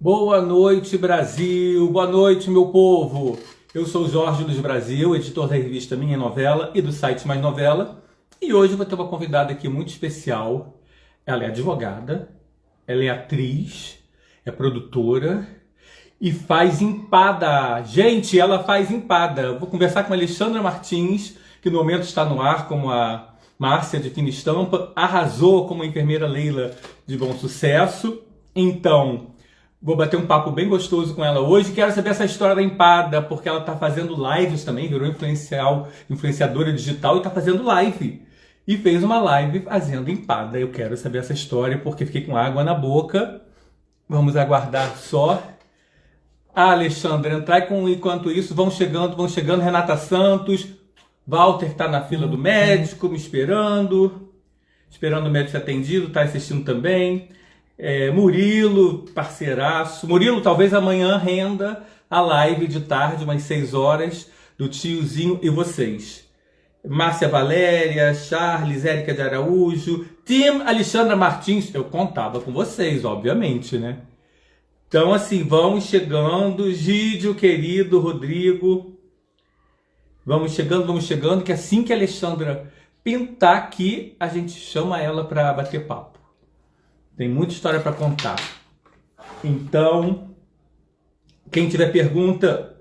Boa noite, Brasil! Boa noite, meu povo! Eu sou o Jorge Luiz Brasil, editor da revista Minha Novela e do site Mais Novela. E hoje eu vou ter uma convidada aqui muito especial. Ela é advogada, ela é atriz, é produtora e faz empada. Gente, ela faz empada. Vou conversar com a Alexandra Martins, que no momento está no ar como a Márcia de Fina Estampa, arrasou como a enfermeira Leila de Bom Sucesso. Então, vou bater um papo bem gostoso com ela hoje. Quero saber essa história da empada, porque ela está fazendo lives também, virou influenciadora digital e está fazendo live. E fez uma live fazendo empada. Eu quero saber essa história, porque fiquei com água na boca. Vamos aguardar só a Alexandra entrar. Enquanto isso, vão chegando. Renata Santos, Walter está na fila do médico, me esperando o médico ser atendido, está assistindo também. Murilo, parceiraço. Murilo, talvez amanhã renda a live de tarde, umas 6 horas, do Tiozinho e Vocês. Márcia Valéria, Charles, Érica de Araújo, Tim Alexandra Martins. Eu contava com vocês, obviamente, né? Então, assim, vamos chegando. Gídio, querido, Rodrigo. Vamos chegando, que assim que a Alexandra pintar aqui, a gente chama ela para bater papo. Tem muita história para contar. Então, quem tiver pergunta,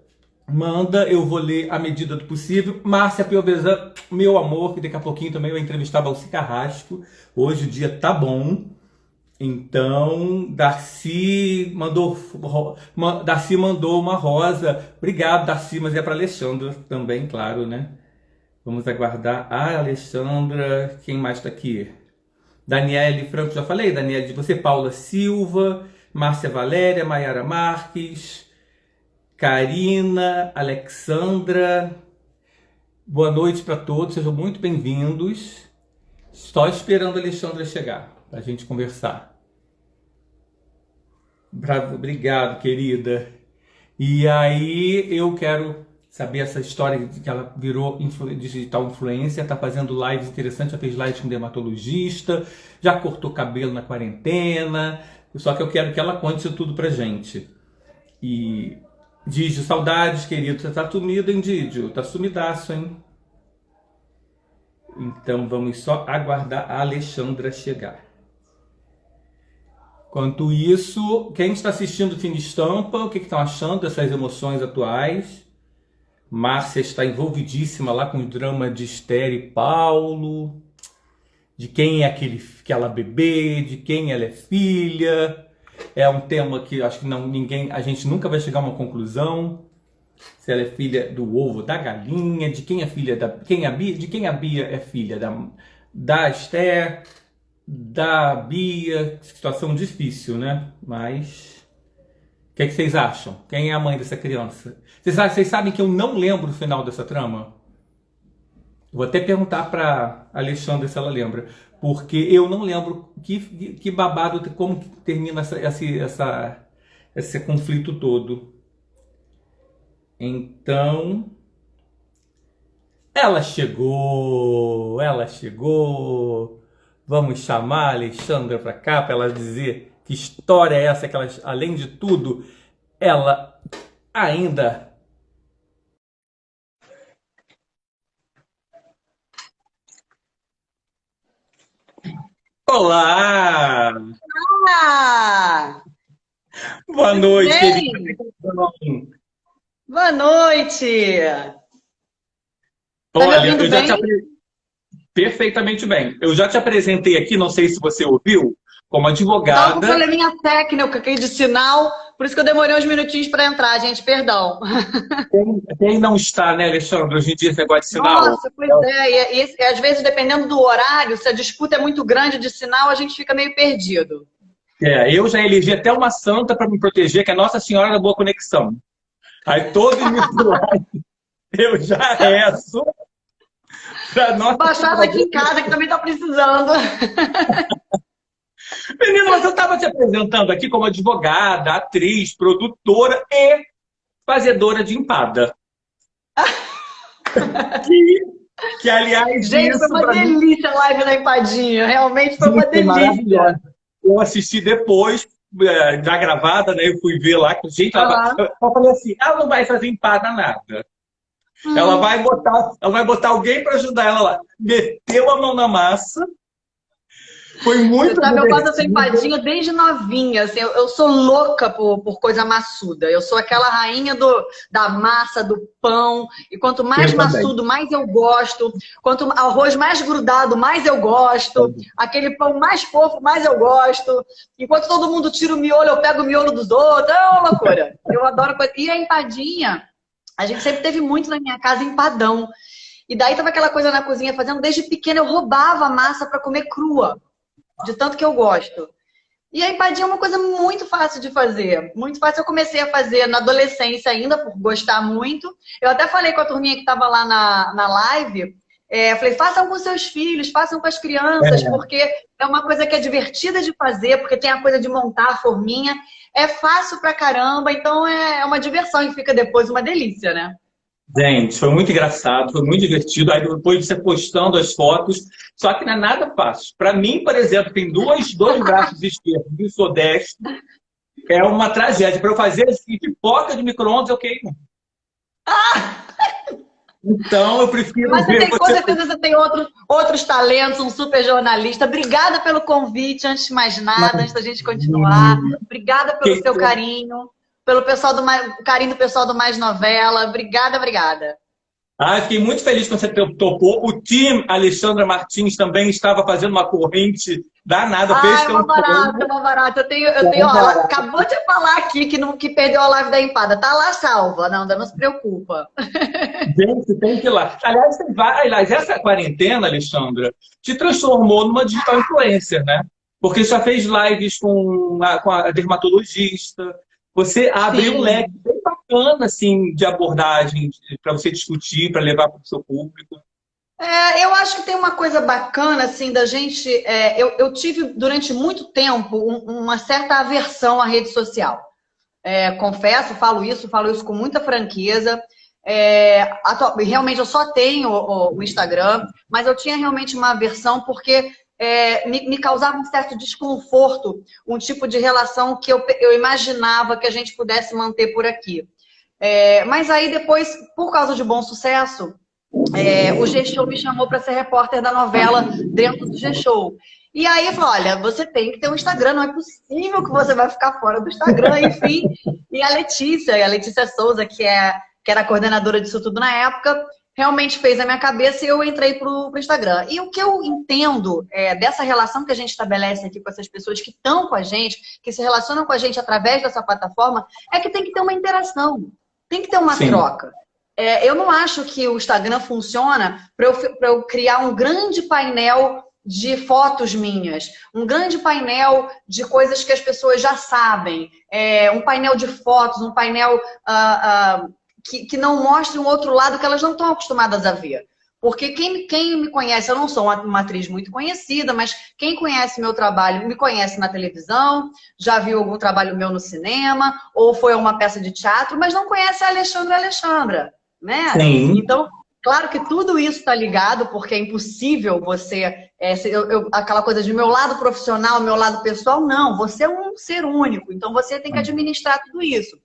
manda, eu vou ler à medida do possível. Márcia Piovesan, meu amor, que daqui a pouquinho também eu vou entrevistar a Balci Carrasco. Hoje o dia tá bom. Então, Darcy mandou uma rosa. Obrigado, Darcy, mas é para Alexandra também, claro, né? Vamos aguardar a Alexandra. Quem mais está aqui? Daniele Franco, já falei, Daniele de você, Paula Silva, Márcia Valéria, Maiara Marques, Karina, Alexandra. Boa noite para todos, sejam muito bem-vindos. Só esperando a Alexandra chegar para a gente conversar. Bravo, obrigado, querida. E aí eu quero saber essa história de que ela virou digital influencer, tá fazendo lives interessantes, já fez lives com dermatologista, já cortou cabelo na quarentena, só que eu quero que ela conte isso tudo pra gente. E Didio, saudades, querido, você tá sumido, hein, Didio? Tá sumidaço, hein? Então vamos só aguardar a Alexandra chegar. Enquanto isso, quem está assistindo Fina Estampa, o que estão achando dessas emoções atuais? Márcia está envolvidíssima lá com o drama de Esther e Paulo, de quem é aquela bebê, de quem ela é filha. É um tema que acho que a gente nunca vai chegar a uma conclusão. Se ela é filha do ovo, da galinha, de quem é filha de quem a Bia é filha, da Esther, da Bia. Situação difícil, né? Mas o que vocês acham? Quem é a mãe dessa criança? Vocês sabem que eu não lembro o final dessa trama? Vou até perguntar para Alexandra se ela lembra. Porque eu não lembro que babado, como que termina esse conflito todo. Então, ela chegou. Vamos chamar a Alexandra para cá para ela dizer que história é essa que ela, além de tudo, ela ainda... Olá! Ah, Boa tudo noite, bem? querida. Boa noite. Tá me Olha, ouvindo eu já te bem? apresentei perfeitamente bem. Eu já te apresentei aqui, não sei se você ouviu, como Tava com um advogada. probleminha técnico aqui de sinal, por isso que eu demorei uns minutinhos para entrar, gente, perdão. Quem não está, né, Alexandre, hoje em dia esse negócio de sinal? Nossa, pois é, e às vezes dependendo do horário, se a disputa é muito grande de sinal, a gente fica meio perdido. Eu já elegi até uma santa para me proteger, que é Nossa Senhora da Boa Conexão. Aí todos me eu já rezo para Nossa Baixada Senhora. aqui em casa, que também tá precisando. Menina, mas eu estava te apresentando aqui como advogada, atriz, produtora e fazedora de empada. Que aliás, Gente, foi isso uma para mim delícia a live da empadinha, realmente foi uma foi delícia. maravilhoso. Eu assisti depois já gravada, né? Eu fui ver lá, que gente, Aham. eu falei assim, ela não vai fazer empada nada. Hum. Ela vai botar alguém para ajudar ela lá. Meteu a mão na massa, foi Você muito sabe, eu faço essa divertido. empadinha desde novinha, assim, eu sou louca por coisa maçuda. Eu sou aquela rainha da massa, do pão. E quanto mais Eu também. maçudo, mais eu gosto. Quanto arroz mais grudado, mais eu gosto. Aquele pão mais fofo, mais eu gosto. Enquanto todo mundo tira o miolo, eu pego o miolo dos outros. É uma loucura. Eu adoro coisa. E a empadinha, a gente sempre teve muito na minha casa empadão. E daí tava aquela coisa na cozinha fazendo, desde pequena eu roubava a massa para comer crua de tanto que eu gosto. E a empadinha é uma coisa muito fácil de fazer. Muito fácil. Eu comecei a fazer na adolescência ainda, por gostar muito. Eu até falei com a turminha que estava lá na live. Falei, façam com seus filhos, façam com as crianças, É. porque é uma coisa que é divertida de fazer, porque tem a coisa de montar a forminha. É fácil pra caramba, então é uma diversão e fica depois uma delícia, né? Gente, foi muito engraçado, foi muito divertido. Aí depois de você postando as fotos, só que não é nada fácil. Para mim, por exemplo, tem dois braços esquerdos e sou destro. É uma tragédia. Para eu fazer assim, pipoca de micro-ondas, eu queimo. Então, eu prefiro Mas você ver tem, com você. certeza você tem outros talentos, um super jornalista. Obrigada pelo convite, antes de mais nada, antes da gente continuar. Obrigada pelo seu carinho, pelo pessoal carinho do pessoal do Mais Novela. Obrigada, obrigada. Fiquei muito feliz quando você topou. O time Alexandra Martins também estava fazendo uma corrente danada, Ah, é uma pescando barata, é fogo. uma barata. Ó, ela acabou de falar aqui que perdeu a live da empada. Tá lá salva, Nanda, não se preocupa. Gente, tem que ir lá. Aliás, aliás, essa quarentena, Alexandra, te transformou numa digital influencer, né? Porque já fez lives com a dermatologista. Você abriu um Sim. leque bem bacana, assim, de abordagem para você discutir, para levar para o seu público. Eu acho que tem uma coisa bacana, assim, da gente. Eu tive durante muito tempo uma certa aversão à rede social. Confesso, falo isso com muita franqueza. Realmente eu só tenho o Instagram, mas eu tinha realmente uma aversão porque me causava um certo desconforto, um tipo de relação que eu imaginava que a gente pudesse manter por aqui. Mas aí depois, por causa de Bom Sucesso, o G-Show me chamou para ser repórter da novela dentro do G-Show. E aí eu falei, olha, você tem que ter um Instagram, não é possível que você vai ficar fora do Instagram, enfim. E a Letícia Souza, que era a coordenadora disso tudo na época, realmente fez a minha cabeça e eu entrei pro Instagram. E o que eu entendo dessa relação que a gente estabelece aqui com essas pessoas que estão com a gente, que se relacionam com a gente através dessa plataforma, é que tem que ter uma interação, tem que ter uma Sim. troca. Eu não acho que o Instagram funciona para eu criar um grande painel de fotos minhas, um grande painel de coisas que as pessoas já sabem, um painel de fotos, um painel que não mostre um outro lado que elas não estão acostumadas a ver. Porque quem me conhece, eu não sou uma atriz muito conhecida, mas quem conhece meu trabalho me conhece na televisão, já viu algum trabalho meu no cinema, ou foi a uma peça de teatro, mas não conhece a Alexandra e a Alexandra, né? Sim. Então, claro que tudo isso está ligado, porque é impossível você... aquela coisa de meu lado profissional, meu lado pessoal, não. Você é um ser único, então você tem que administrar tudo isso.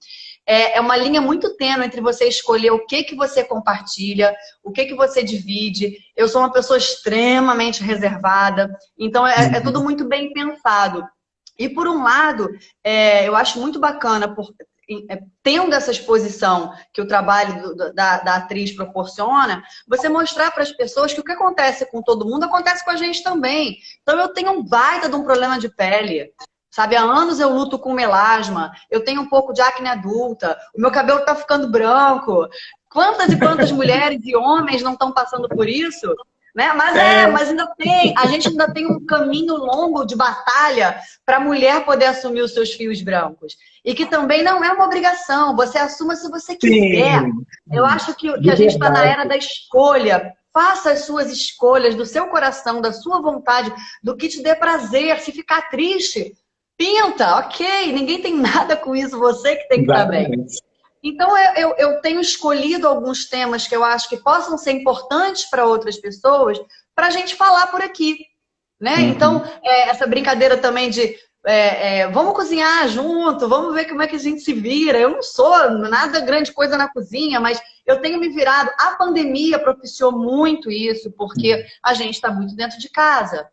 É uma linha muito tênue entre você escolher o que você compartilha, o que você divide. Eu sou uma pessoa extremamente reservada, então é tudo muito bem pensado. E por um lado, eu acho muito bacana, tendo essa exposição que o trabalho da atriz proporciona, você mostrar para as pessoas que o que acontece com todo mundo acontece com a gente também. Então eu tenho um baita de um problema de pele. Sabe, há anos eu luto com melasma, eu tenho um pouco de acne adulta, o meu cabelo tá ficando branco. Quantas e quantas mulheres e homens não estão passando por isso? Né? Mas a gente ainda tem um caminho longo de batalha para a mulher poder assumir os seus fios brancos. E que também não é uma obrigação, você assuma se você quiser. Sim. Eu acho que De a gente está na verdade. era da escolha. Faça as suas escolhas do seu coração, da sua vontade, do que te dê prazer. Se ficar triste, pinta, ok, ninguém tem nada com isso, você que tem que estar bem. Exatamente. Então, eu tenho escolhido alguns temas que eu acho que possam ser importantes para outras pessoas, para a gente falar por aqui, né? Uhum. Então, essa brincadeira também de vamos cozinhar junto, vamos ver como é que a gente se vira. Eu não sou nada grande coisa na cozinha, mas eu tenho me virado. A pandemia propiciou muito isso, porque a gente está muito dentro de casa.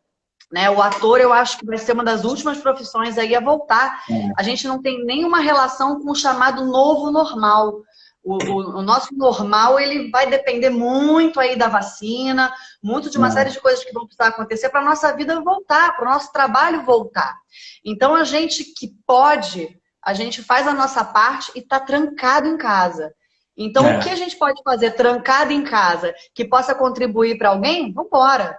Né? O ator, eu acho que vai ser uma das últimas profissões aí a voltar. A gente não tem nenhuma relação com o chamado novo normal. O nosso normal, ele vai depender muito aí da vacina, muito de uma série de coisas que vão precisar acontecer para a nossa vida voltar, para o nosso trabalho voltar. Então, a gente que pode, a gente faz a nossa parte e está trancado em casa. Então, o que a gente pode fazer trancado em casa que possa contribuir para alguém? Vamos embora.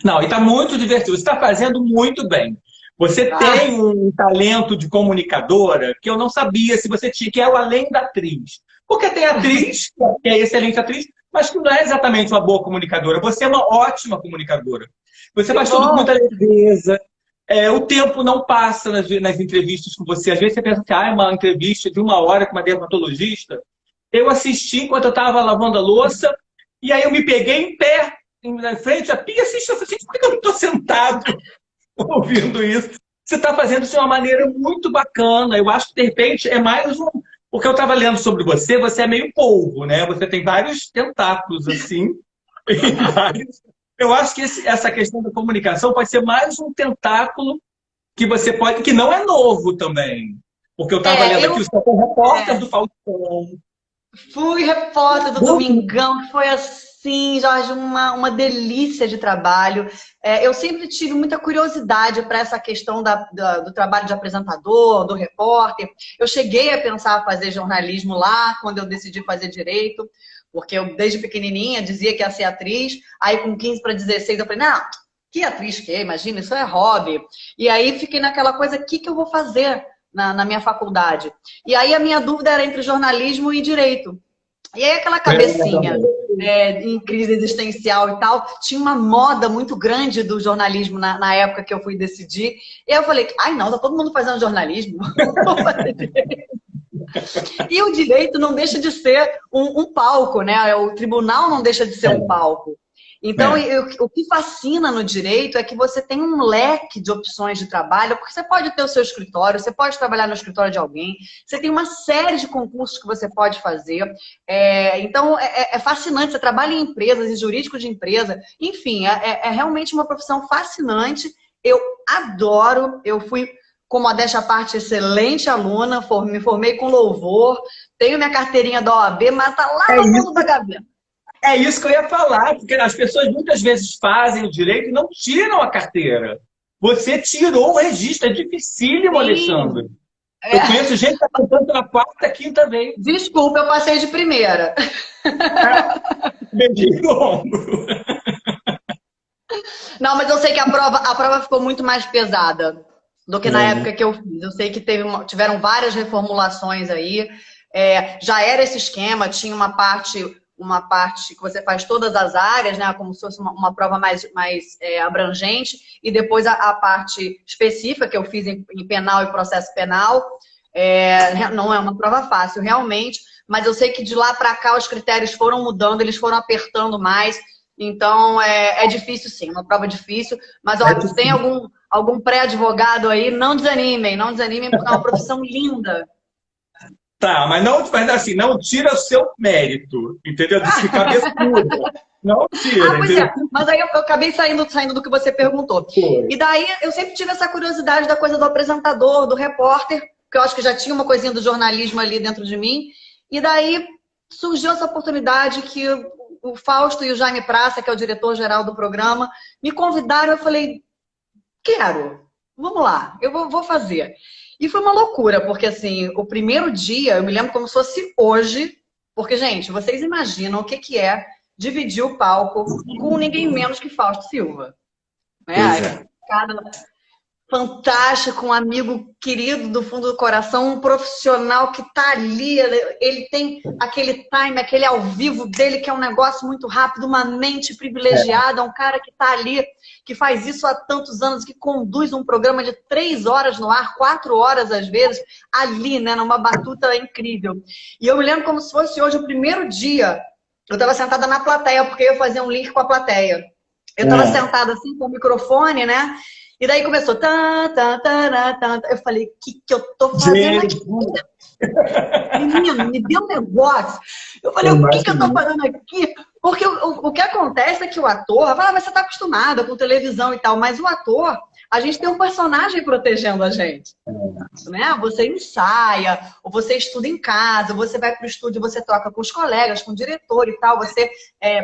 Não, e está muito divertido. Você está fazendo muito bem. Você tem um talento de comunicadora que eu não sabia se você tinha, que é o além da atriz. Porque tem atriz, que é excelente atriz, mas que não é exatamente uma boa comunicadora. Você é uma ótima comunicadora. Você faz tudo com muita leveza. O tempo não passa nas entrevistas com você. Às vezes você pensa que é uma entrevista de 1 hora com uma dermatologista. Eu assisti enquanto eu estava lavando a louça, e aí eu me peguei em pé, na frente à pia, e assisti. Eu falei, por que eu não estou sentado ouvindo isso? Você está fazendo isso de uma maneira muito bacana. Eu acho que, de repente, é mais um... Porque eu estava lendo sobre você, você é meio polvo, né? Você tem vários tentáculos, assim. Eu acho que essa questão da comunicação pode ser mais um tentáculo que você pode... Que não é novo também. Porque eu estava lendo aqui, você é repórter do Faustão. Fui repórter do Domingão, que foi assim, Jorge, uma delícia de trabalho. Eu sempre tive muita curiosidade para essa questão do trabalho de apresentador, do repórter. Eu cheguei a pensar em fazer jornalismo lá, quando eu decidi fazer direito, porque eu, desde pequenininha, dizia que ia ser atriz. Aí, com 15 para 16, eu falei, não, que atriz que é? Imagina, isso é hobby. E aí, fiquei naquela coisa, o que eu vou fazer na minha faculdade? E aí, a minha dúvida era entre jornalismo e direito. E aí, aquela cabecinha em crise existencial e tal, tinha uma moda muito grande do jornalismo na época que eu fui decidir. E aí eu falei, ai não, tá todo mundo fazendo jornalismo. E o direito não deixa de ser um palco, né? O tribunal não deixa de ser um palco. Então, o que fascina no direito é que você tem um leque de opções de trabalho, porque você pode ter o seu escritório, você pode trabalhar no escritório de alguém, você tem uma série de concursos que você pode fazer. Então, é fascinante. Você trabalha em empresas, em jurídico de empresa. Enfim, é realmente uma profissão fascinante. Eu adoro. Eu fui, como modéstia à parte, excelente aluna, me formei com louvor, tenho minha carteirinha da OAB, mas tá lá no fundo da gaveta. É isso que eu ia falar, porque as pessoas muitas vezes fazem o direito e não tiram a carteira. Você tirou o registro, é dificílimo, Alexandre. Eu conheço gente que está tentando pela 4ª, 5ª vez. Desculpa, eu passei de primeira. Beijinho no ombro. Não, mas eu sei que a prova ficou muito mais pesada do que na época que eu fiz. Eu sei que tiveram várias reformulações aí. Já era esse esquema, tinha uma parte que você faz todas as áreas, né, como se fosse uma prova mais abrangente, e depois a parte específica que eu fiz em penal e processo penal. Não é uma prova fácil, realmente, mas eu sei que de lá para cá os critérios foram mudando, eles foram apertando mais, então é difícil sim, uma prova difícil, mas olha, se tem algum pré-advogado aí, não desanimem, porque é uma profissão linda. Tá, mas assim, não tira o seu mérito, entendeu? De cabeçuda. Não tira. Mas aí eu acabei saindo do que você perguntou. E daí eu sempre tive essa curiosidade da coisa do apresentador, do repórter, que eu acho que já tinha uma coisinha do jornalismo ali dentro de mim. E daí surgiu essa oportunidade que o Fausto e o Jaime Praça, que é o diretor-geral do programa, me convidaram. Eu falei, quero, vamos lá, eu vou fazer. E foi uma loucura, porque assim, o primeiro dia, eu me lembro como se fosse hoje, porque, gente, vocês imaginam o que é dividir o palco com ninguém menos que Fausto Silva. Né? Cara fantástico, um amigo querido do fundo do coração, um profissional que tá ali, ele tem aquele time, aquele ao vivo dele, que é um negócio muito rápido, uma mente privilegiada, um cara que tá ali, que faz isso há tantos anos, que conduz um programa de 3 horas no ar, 4 horas às vezes, ali, né, numa batuta incrível. E eu me lembro como se fosse hoje o primeiro dia, eu estava sentada na plateia, porque eu ia fazer um link com a plateia. Eu estava sentada assim com o microfone, né? E daí começou. Eu falei, o que eu tô fazendo aqui? Menino, me deu um negócio. Eu falei, o que eu tô fazendo aqui? Porque o que acontece é que o ator, fala, mas você tá acostumada com televisão e tal, mas o ator, a gente tem um personagem protegendo a gente. Né? Você ensaia, ou você estuda em casa, você vai pro estúdio, você troca com os colegas, com o diretor e tal. Você,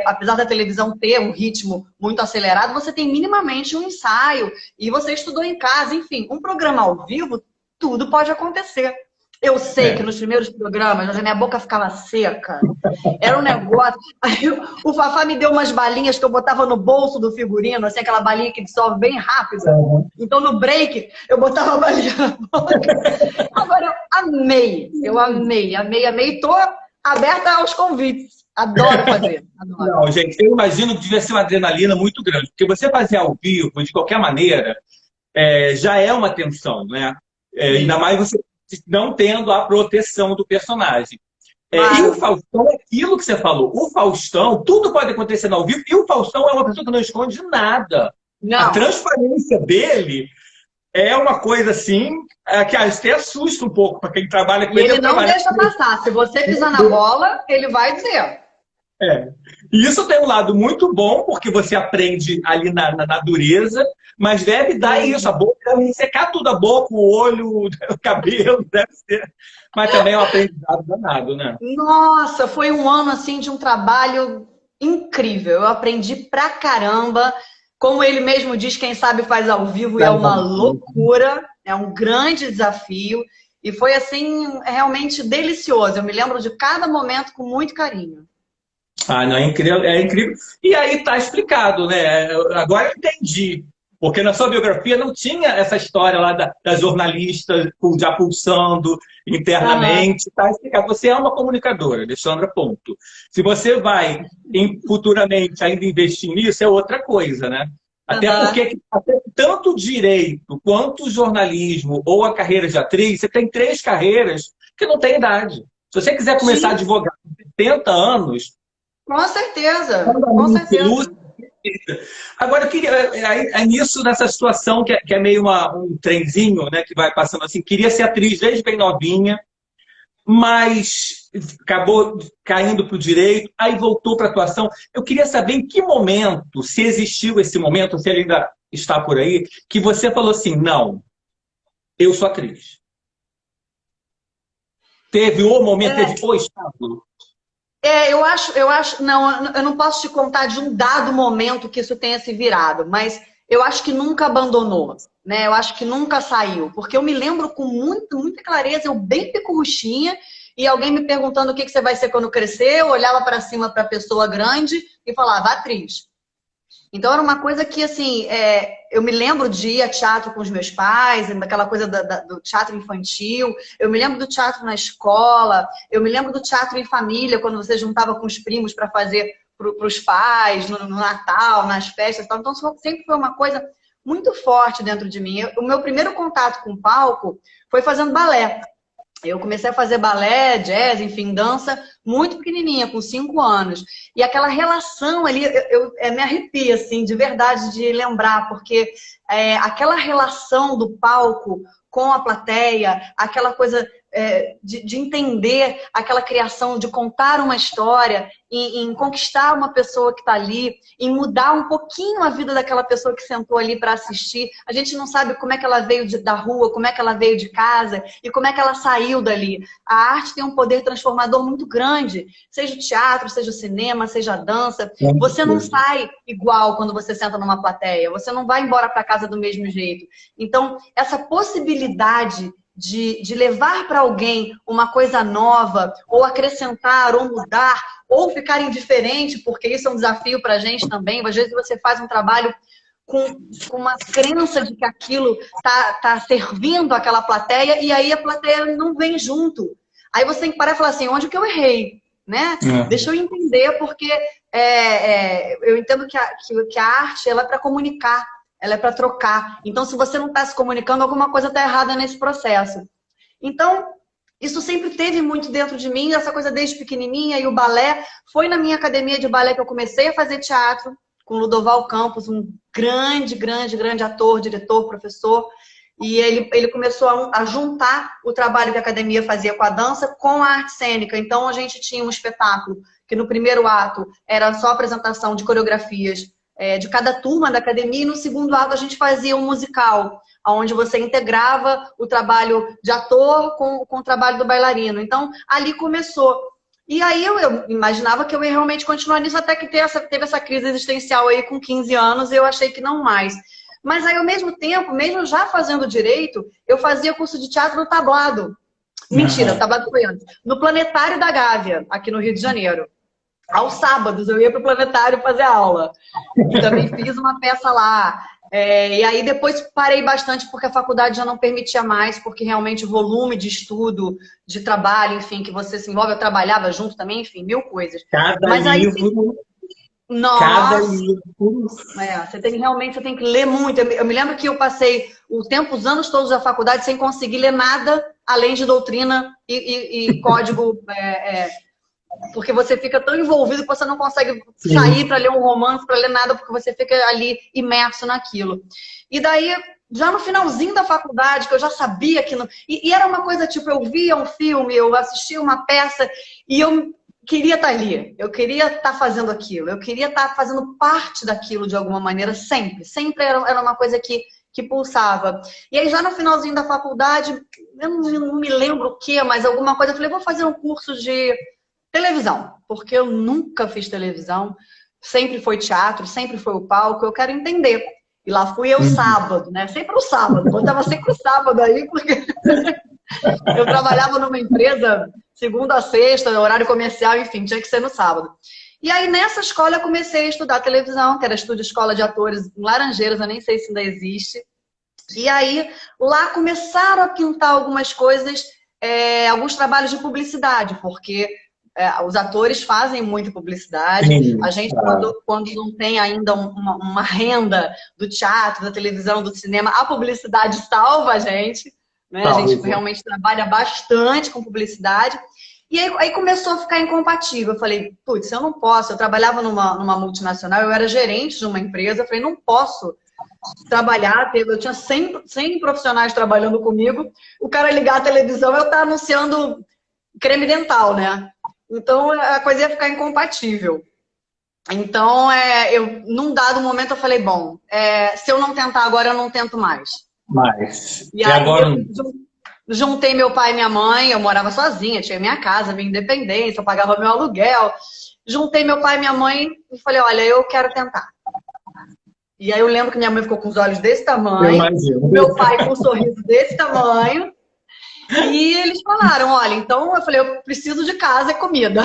apesar da televisão ter um ritmo muito acelerado, você tem minimamente um ensaio, e você estudou em casa, enfim, um programa ao vivo, tudo pode acontecer. Eu sei que nos primeiros programas, a minha boca ficava seca. Era um negócio. Aí o Fafá me deu umas balinhas que eu botava no bolso do figurino, assim, aquela balinha que dissolve bem rápido. Então, no break, eu botava a balinha na boca. Agora, eu amei. Tô aberta aos convites. Adoro fazer. Adoro. Não, gente, eu imagino que devia ser uma adrenalina muito grande. Porque você fazer ao vivo, de qualquer maneira, já é uma tensão, né? Ainda mais você não tendo a proteção do personagem. E o Faustão é aquilo que você falou. O Faustão, tudo pode acontecer ao vivo, e o Faustão é uma pessoa que não esconde nada. Não. A transparência dele é uma coisa assim que até assusta um pouco para quem trabalha com ele. Ele não deixa passar. Se você pisar na bola, ele vai dizer. E isso tem um lado muito bom, porque você aprende ali na dureza, mas deve dar isso, a boca, deve secar tudo, a boca, o olho, o cabelo, deve ser. Mas também é um aprendizado danado, né? Nossa, foi um ano assim de um trabalho incrível. Eu aprendi pra caramba. Como ele mesmo diz, quem sabe faz ao vivo, e é uma loucura, é um grande desafio. E foi assim, realmente delicioso. Eu me lembro de cada momento com muito carinho. Não, é incrível, é incrível. E aí tá explicado, né? Agora eu entendi. Porque na sua biografia não tinha essa história lá da jornalista já pulsando internamente. Tá explicado. Você é uma comunicadora, Alexandra, ponto. Se você vai futuramente ainda investir nisso, é outra coisa, né? Até porque tanto o direito quanto o jornalismo ou a carreira de atriz, você tem 3 carreiras que não tem idade. Se você quiser começar a advogar com 70 anos, com certeza, com certeza. Agora, eu queria, nessa situação que é meio um trenzinho, né, que vai passando assim, queria ser atriz desde bem novinha, mas acabou caindo para o direito, aí voltou para a atuação. Eu queria saber em que momento, se existiu esse momento, se ele ainda está por aí, que você falou assim, não, eu sou atriz. Teve o momento, teve o estado. Eu não posso te contar de um dado momento que isso tenha se virado, mas eu acho que nunca abandonou, né? Eu acho que nunca saiu, porque eu me lembro com muita clareza, eu bem picuruchinha, e alguém me perguntando o que você vai ser quando crescer, eu olhava para cima para a pessoa grande e falava, atriz. Então era uma coisa que, assim, eu me lembro de ir a teatro com os meus pais, daquela coisa do teatro infantil, eu me lembro do teatro na escola, eu me lembro do teatro em família, quando você juntava com os primos para fazer para os pais, no Natal, nas festas e tal. Então sempre foi uma coisa muito forte dentro de mim. O meu primeiro contato com o palco foi fazendo balé. Eu comecei a fazer balé, jazz, enfim, dança, muito pequenininha, com 5 anos. E aquela relação ali, me arrepia, assim, de verdade, de lembrar, porque aquela relação do palco com a plateia, aquela coisa de entender aquela criação, de contar uma história, em conquistar uma pessoa que está ali, em mudar um pouquinho a vida daquela pessoa que sentou ali para assistir. A gente não sabe como é que ela veio da rua, como é que ela veio de casa e como é que ela saiu dali. A arte tem um poder transformador muito grande, seja o teatro, seja o cinema, seja a dança. Você não sai igual quando você senta numa plateia, você não vai embora para casa do mesmo jeito. Então, essa possibilidade de levar para alguém uma coisa nova, ou acrescentar, ou mudar, ou ficar indiferente, porque isso é um desafio para a gente também. Às vezes você faz um trabalho com uma crença de que aquilo tá servindo aquela plateia, e aí a plateia não vem junto. Aí você tem que parar e falar assim, onde que eu errei? Né? Deixa eu entender, porque eu entendo que a arte ela é para comunicar, ela é para trocar. Então, se você não está se comunicando, alguma coisa está errada nesse processo. Então, isso sempre teve muito dentro de mim, essa coisa desde pequenininha. E o balé, foi na minha academia de balé que eu comecei a fazer teatro. com Ludoval Campos, um grande ator, diretor, professor. E ele começou a juntar o trabalho que a academia fazia com a dança com a arte cênica. Então, a gente tinha um espetáculo que no primeiro ato era só apresentação de coreografias de cada turma da academia, e no segundo ato a gente fazia um musical, onde você integrava o trabalho de ator com o trabalho do bailarino. Então, ali começou. E aí eu imaginava que eu ia realmente continuar nisso, até que teve essa crise existencial aí com 15 anos, e eu achei que não mais. Mas aí, ao mesmo tempo, mesmo já fazendo direito, eu fazia curso de teatro no Tablado. Mentira, o Tablado foi antes. No Planetário da Gávea, aqui no Rio de Janeiro. Aos sábados eu ia para o Planetário fazer aula. E também fiz uma peça lá. E aí depois parei bastante porque a faculdade já não permitia mais, porque realmente o volume de estudo, de trabalho, enfim, que você se envolve, eu trabalhava junto também, enfim, mil coisas. Cada livro... Nossa. Cada livro. Você tem que ler muito. Eu me lembro que eu passei os anos todos da faculdade sem conseguir ler nada além de doutrina e código, porque você fica tão envolvido que você não consegue sair para ler um romance, para ler nada, porque você fica ali imerso naquilo. E daí, já no finalzinho da faculdade, que eu já sabia que... E era uma coisa tipo, eu via um filme, eu assistia uma peça e eu queria estar ali, eu queria estar fazendo aquilo, eu queria estar fazendo parte daquilo de alguma maneira, sempre. Sempre era uma coisa que pulsava. E aí já no finalzinho da faculdade, eu não me lembro o que, mas alguma coisa, eu falei, vou fazer um curso de televisão, porque eu nunca fiz televisão, sempre foi teatro, sempre foi o palco, eu quero entender. E lá fui eu sábado, né? Sempre o sábado, botava sempre o sábado aí, porque eu trabalhava numa empresa segunda a sexta, horário comercial, enfim, tinha que ser no sábado. E aí, nessa escola, eu comecei a estudar televisão, que era Estúdio Escola de Atores em Laranjeiras, eu nem sei se ainda existe. E aí, lá começaram a pintar algumas coisas, alguns trabalhos de publicidade, porque os atores fazem muita publicidade. Sim, a gente, quando não tem ainda uma renda do teatro, da televisão, do cinema, a publicidade salva a gente. Né? A gente realmente trabalha bastante com publicidade. E aí começou a ficar incompatível. Eu falei, putz, eu não posso. Eu trabalhava numa multinacional, eu era gerente de uma empresa. Eu falei, não posso trabalhar. Eu tinha 100 profissionais trabalhando comigo. O cara ligar a televisão, eu estar anunciando creme dental, né? Então a coisa ia ficar incompatível. Então, num dado momento, eu falei, bom, se eu não tentar agora, eu não tento mais. E aí agora... eu juntei meu pai e minha mãe, eu morava sozinha, tinha minha casa, minha independência, eu pagava meu aluguel. Juntei meu pai e minha mãe e falei, olha, eu quero tentar. E aí eu lembro que minha mãe ficou com os olhos desse tamanho, meu pai com um sorriso desse tamanho. E eles falaram, olha, então eu falei, eu preciso de casa e comida.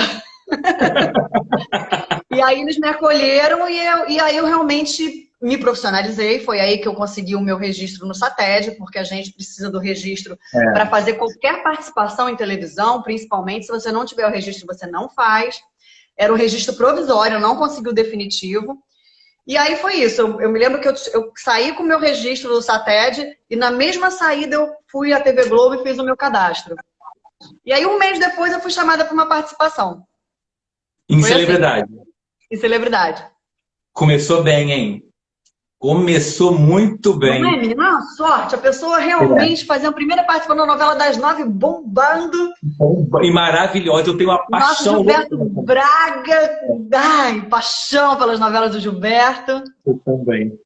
E aí eles me acolheram e aí eu realmente me profissionalizei. Foi aí que eu consegui o meu registro no SATED, porque a gente precisa do registro para fazer qualquer participação em televisão, principalmente se você não tiver o registro, você não faz. Era um registro provisório, eu não consegui o definitivo. E aí foi isso. Eu me lembro que eu saí com o meu registro do SATED e na mesma saída eu fui à TV Globo e fiz o meu cadastro. E aí um mês depois eu fui chamada para uma participação. Em celebridade. Assim. Em celebridade. Começou bem, hein? Começou muito bem. Não é, menina? Uma sorte. A pessoa realmente fazendo a primeira participação da novela das 9, bombando. E maravilhosa. Eu tenho uma paixão. Nossa, Gilberto Braga. Ai, paixão pelas novelas do Gilberto. Eu também.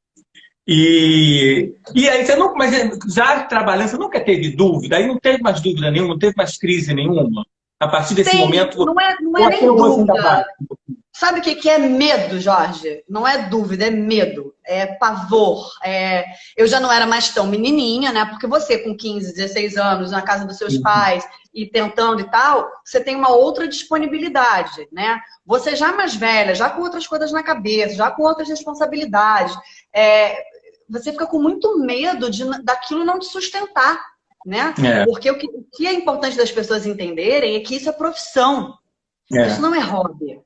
E aí, mas já trabalhando, você nunca teve dúvida? Aí não teve mais dúvida nenhuma, não teve mais crise nenhuma? A partir desse momento... Não é nem dúvida. Sabe o que é medo, Jorge? Não é dúvida, é medo. É pavor. Eu já não era mais tão menininha, né? Porque você com 15, 16 anos, na casa dos seus pais, e tentando e tal, você tem uma outra disponibilidade, né? Você já mais velha, já com outras coisas na cabeça, já com outras responsabilidades. Você fica com muito medo daquilo não te sustentar, né? Porque o que é importante das pessoas entenderem é que isso é profissão. Isso não é hobby.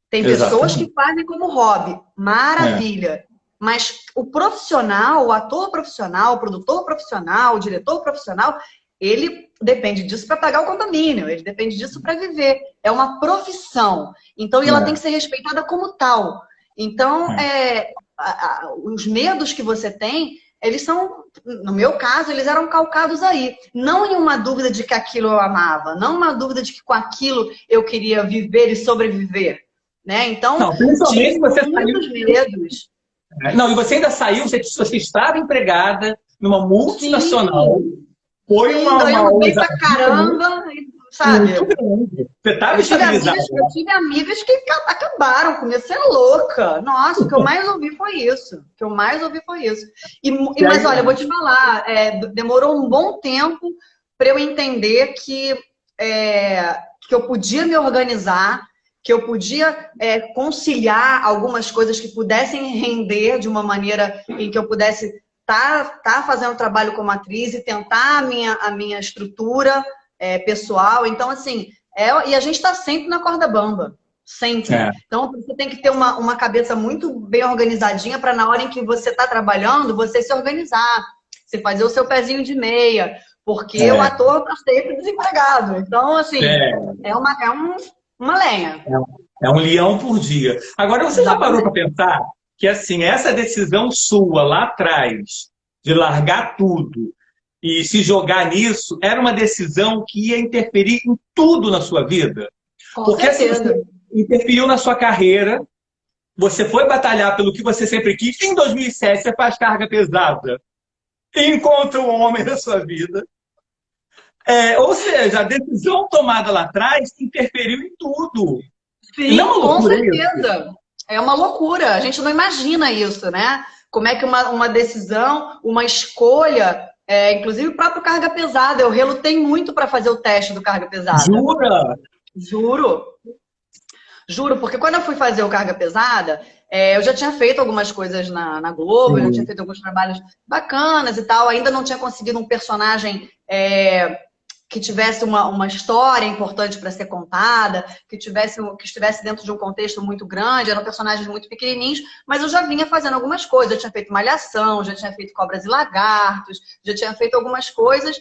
Tem pessoas que fazem como hobby. Maravilha. Mas o profissional, o ator profissional, o produtor profissional, o diretor profissional, ele depende disso para pagar o condomínio, ele depende disso para viver. É uma profissão. Então, ela tem que ser respeitada como tal. Então, os medos que você tem, eles são, no meu caso, eles eram calcados aí. Não em uma dúvida de que aquilo eu amava, não uma dúvida de que com aquilo eu queria viver e sobreviver, né? Então, Não, principalmente você muitos saiu. medos. Não, e você ainda saiu, você estava empregada numa multinacional. Sim, Foi sim, uma ganhando bem pra ousadia caramba, sabe? muito grande. Você estava estabilizada. Eu tive amigas que acabaram comigo, você é louca. Nossa, o que eu mais ouvi foi isso. O que eu mais ouvi foi isso. Mas olha, eu vou te falar, demorou um bom tempo para eu entender que eu podia me organizar, que eu podia conciliar algumas coisas que pudessem render de uma maneira em que eu pudesse estar fazendo trabalho como atriz e tentar a minha estrutura pessoal. Então, assim, e a gente está sempre na corda bamba. Sempre. Então, você tem que ter uma cabeça muito bem organizadinha para na hora em que você está trabalhando, você se organizar. Você fazer o seu pezinho de meia. Porque o ator está sempre desempregado. Então, assim, é uma lenha. É um leão por dia. Agora, você já parou para pensar que, assim, essa decisão sua lá atrás, de largar tudo e se jogar nisso, era uma decisão que ia interferir em tudo na sua vida? Porque assim, você interferiu na sua carreira, você foi batalhar pelo que você sempre quis. Em 2007, você faz Carga Pesada e encontra um homem na sua vida. Ou seja, a decisão tomada lá atrás interferiu em tudo. Sim, com certeza. É uma loucura. A gente não imagina isso, né? Como é que uma decisão, uma escolha, inclusive o próprio Carga Pesada, eu relutei muito para fazer o teste do Carga Pesada. Jura? Juro. Juro, porque quando eu fui fazer o Carga Pesada, eu já tinha feito algumas coisas na Globo, eu já tinha feito alguns trabalhos bacanas e tal, ainda não tinha conseguido um personagem que tivesse uma história importante para ser contada, que estivesse dentro de um contexto muito grande, eram personagens muito pequenininhos, mas eu já vinha fazendo algumas coisas, eu tinha feito Malhação, já tinha feito Cobras e Lagartos, já tinha feito algumas coisas,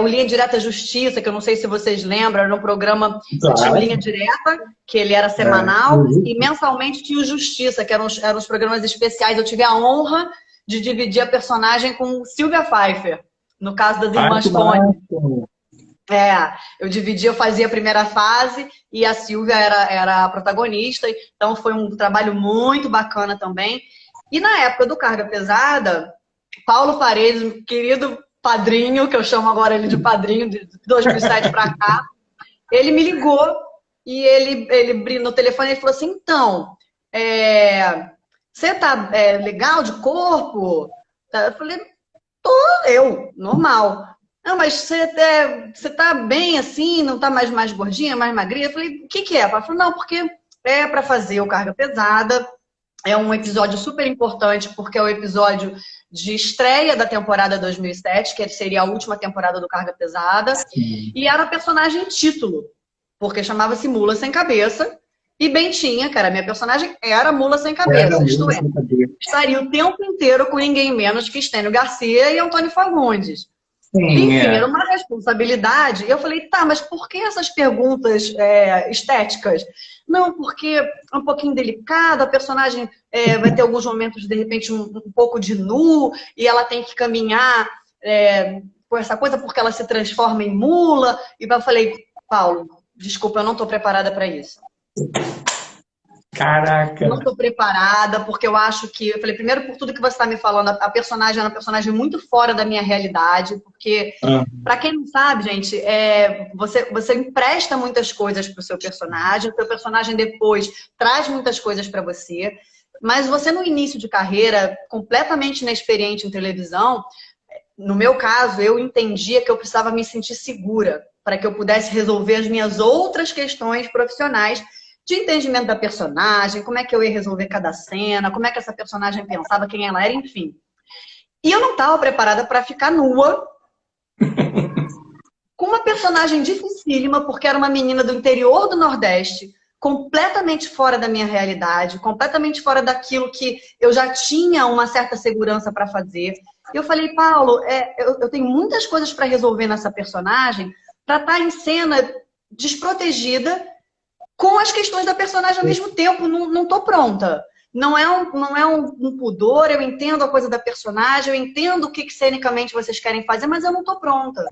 o Linha Direta Justiça, que eu não sei se vocês lembram, era um programa que tinha o Linha Direta, que ele era semanal, e mensalmente tinha o Justiça, que eram os programas especiais. Eu tive a honra de dividir a personagem com Silvia Pfeiffer, no caso das Irmãs Tony. Eu fazia a primeira fase e a Silvia era a protagonista, então foi um trabalho muito bacana também. E na época do Carga Pesada, Paulo Paredes, querido padrinho, que eu chamo agora ele de padrinho, de 2007 para cá, ele me ligou e ele no telefone ele falou assim, então, você tá legal de corpo? Eu falei, normal. Não, mas você tá bem assim, não tá mais gordinha, mais magrinha? Eu falei, o que é? Ela falou, não, porque é para fazer o Carga Pesada. É um episódio super importante, porque é o episódio de estreia da temporada 2007, que seria a última temporada do Carga Pesada. Sim. E era personagem título, porque chamava-se Mula Sem Cabeça. E Bentinha, que era a minha personagem, era Mula Sem Cabeça. Isto é, estaria o tempo inteiro com ninguém menos que Estênio Garcia e Antônio Fagundes. Sim, enfim, era uma responsabilidade. E eu falei, tá, mas por que essas perguntas estéticas? Não, porque é um pouquinho delicado, a personagem vai ter alguns momentos, de repente, um pouco de nu, e ela tem que caminhar com essa coisa porque ela se transforma em mula. E eu falei, Paulo, desculpa, eu não estou preparada para isso. Caraca! Não estou preparada, porque eu acho que... Eu falei, primeiro, por tudo que você está me falando, a personagem é uma personagem muito fora da minha realidade, porque, para quem não sabe, gente, você empresta muitas coisas para o seu personagem depois traz muitas coisas para você, mas você, no início de carreira, completamente inexperiente em televisão, no meu caso, eu entendia que eu precisava me sentir segura, para que eu pudesse resolver as minhas outras questões profissionais, de entendimento da personagem, como é que eu ia resolver cada cena, como é que essa personagem pensava, quem ela era, enfim. E eu não estava preparada para ficar nua com uma personagem dificílima, porque era uma menina do interior do Nordeste, completamente fora da minha realidade, completamente fora daquilo que eu já tinha uma certa segurança para fazer. E eu falei, Paulo, eu tenho muitas coisas para resolver nessa personagem, para estar em cena desprotegida, com as questões da personagem ao mesmo tempo, não estou pronta. não é um pudor, eu entendo a coisa da personagem, eu entendo o que cenicamente vocês querem fazer, mas eu não tô pronta.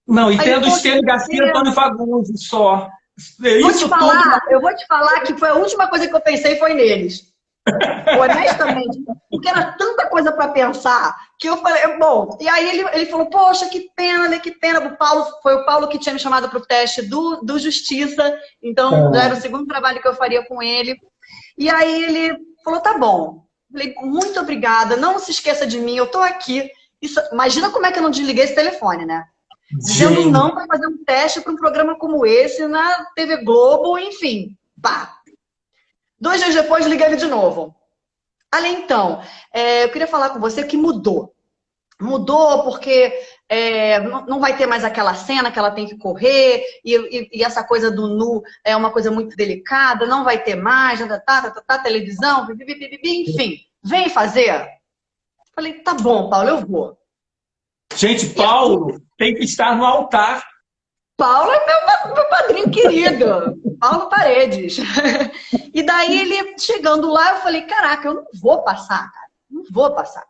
Não, Aí entendo o depois, Estênio Garcia e Antônio Fagundes só. eu vou te falar que foi a última coisa que eu pensei foi neles. Honestamente, porque era tanta coisa para pensar que eu falei, bom, e aí ele falou, poxa, que pena, né, que pena. Foi o Paulo que tinha me chamado para o teste do Justiça, então já era o segundo trabalho que eu faria com ele. E aí ele falou, tá bom. Falei, muito obrigada, não se esqueça de mim, eu tô aqui. Imagina como é que eu não desliguei esse telefone, né? Dizendo não para fazer um teste para um programa como esse na TV Globo, enfim, pá. 2 dias depois, liguei ele de novo. Além então, eu queria falar com você que mudou. Mudou porque não vai ter mais aquela cena que ela tem que correr, e essa coisa do nu é uma coisa muito delicada, não vai ter mais, televisão, enfim, vem fazer. Falei, tá bom, Paulo, eu vou. Gente, Paulo tem que estar no altar. Paulo é meu padrinho querido, Paulo Paredes. E daí ele, chegando lá, eu falei, caraca, eu não vou passar, cara, não vou passar.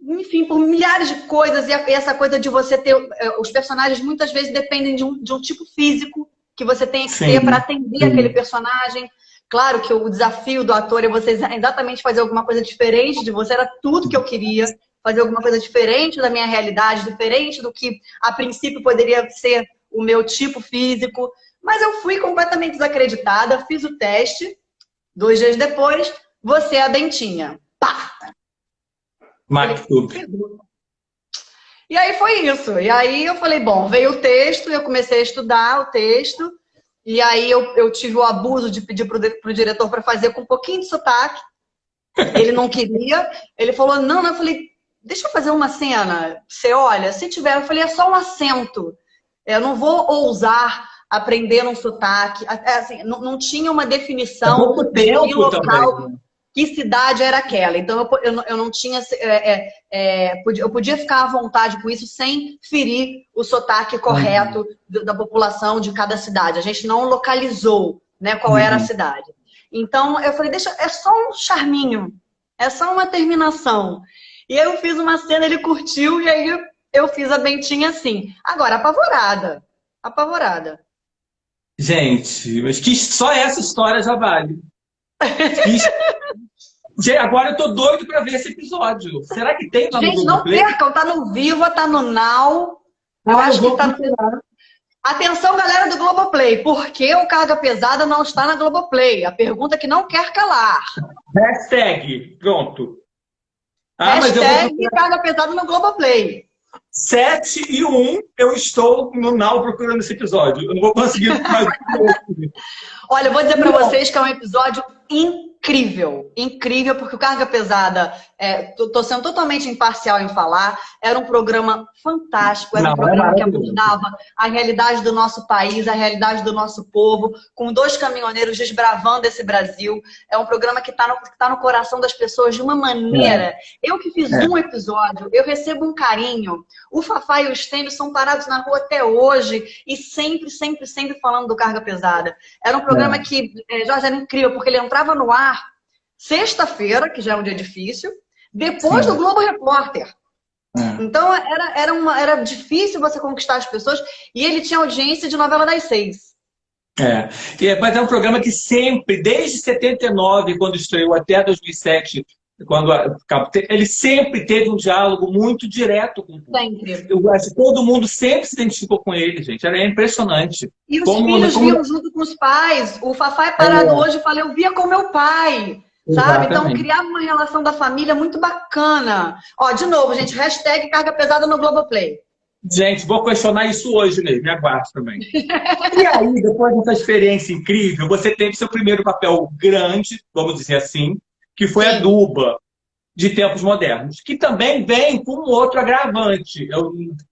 Enfim, por milhares de coisas, e essa coisa de você ter... Os personagens muitas vezes dependem de um tipo físico que você tem que ter para atender aquele personagem. Claro que o desafio do ator é você exatamente fazer alguma coisa diferente de você, era tudo que eu queria. Fazer alguma coisa diferente da minha realidade, diferente do que a princípio poderia ser o meu tipo físico. Mas eu fui completamente desacreditada, fiz o teste. 2 dias depois, você é a Bentinha. Pá! E aí foi isso. E aí eu falei, bom, veio o texto, eu comecei a estudar o texto. E aí eu tive o abuso de pedir pro diretor para fazer com um pouquinho de sotaque. Ele não queria. Ele falou, não. Eu falei, deixa eu fazer uma cena. Você olha, se tiver, eu falei, é só um acento. Eu não vou ousar aprender um sotaque. Assim, não tinha uma definição de que local, que cidade era aquela. Então eu não tinha... eu podia ficar à vontade com isso sem ferir o sotaque correto da população de cada cidade. A gente não localizou, né, qual era a cidade. Então eu falei, deixa, é só um charminho. É só uma terminação. E aí eu fiz uma cena, ele curtiu, e aí eu fiz a Bentinha assim. Agora, apavorada. Apavorada. Gente, mas que só essa história já vale. Agora eu tô doido pra ver esse episódio. Será que tem lá no Gente, não percam, tá no Viva, tá no Now. Eu acho que tá no... Atenção, galera do Globoplay. Por que o Carga Pesada não está na Globoplay? A pergunta que não quer calar. Hashtag, pronto. Hashtag Carga Pesada no Globoplay. 7:01, eu estou no Now procurando esse episódio. Eu não vou conseguir mais. Olha, eu vou dizer pra vocês que é um episódio incrível. Incrível, porque o Carga Pesada, tô sendo totalmente imparcial em falar, era um programa fantástico, era um programa que abordava a realidade do nosso país, a realidade do nosso povo, com 2 caminhoneiros desbravando esse Brasil. É um programa que tá no coração das pessoas de uma maneira. Eu que fiz um episódio, eu recebo um carinho. O Fafá e o Estênio são parados na rua até hoje e sempre, sempre, sempre falando do Carga Pesada. Era um programa que, Jorge, era incrível, porque ele entrava no ar sexta-feira, que já é um dia difícil, depois do Globo Repórter. Então era difícil você conquistar as pessoas, e ele tinha audiência de novela das 6. Mas é um programa que sempre, desde 79, quando estreou, até 2007, ele sempre teve um diálogo muito direto com o público. Sempre. Eu acho que todo mundo sempre se identificou com ele, gente. Era impressionante. E os filhos viam junto com os pais. O Fafá é parado hoje e fala, eu via com meu pai. Sabe? Então criava uma relação da família muito bacana. Ó, de novo, gente, hashtag Carga Pesada no Globoplay. Gente, vou questionar isso hoje mesmo, me aguarde também. E aí, depois dessa experiência incrível, você teve seu primeiro papel grande, vamos dizer assim, que foi a Duba, de Tempos Modernos, que também vem com um outro agravante.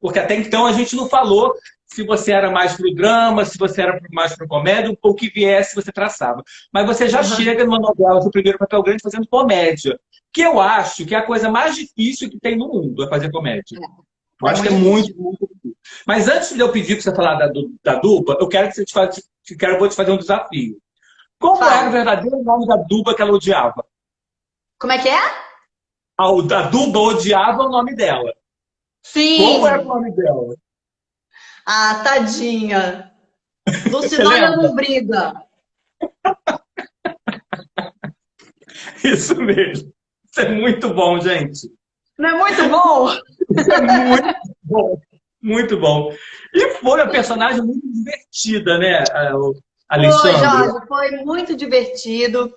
Porque até então a gente não falou se você era mais pro drama, se você era mais pro comédia, ou o que viesse você traçava. Mas você já chega numa novela, seu primeiro papel grande, fazendo comédia. Que eu acho que é a coisa mais difícil que tem no mundo, é fazer comédia. Eu acho que é muito, muito difícil. Mas antes de eu pedir para você falar da Duba, eu quero que você vou te fazer um desafio. Como era o Fala. verdadeiro nome da Duba que ela odiava? Como é que é? A Duba odiava o nome dela. Como era o Sim. nome dela? Ah, tadinha. Você Lucinóia lembra? Lombriga. Isso mesmo. Isso é muito bom, gente. Não é muito bom? Isso é muito bom. Muito bom. E foi uma personagem muito divertida, né, o Foi, Alexandre? Jorge, foi muito divertido.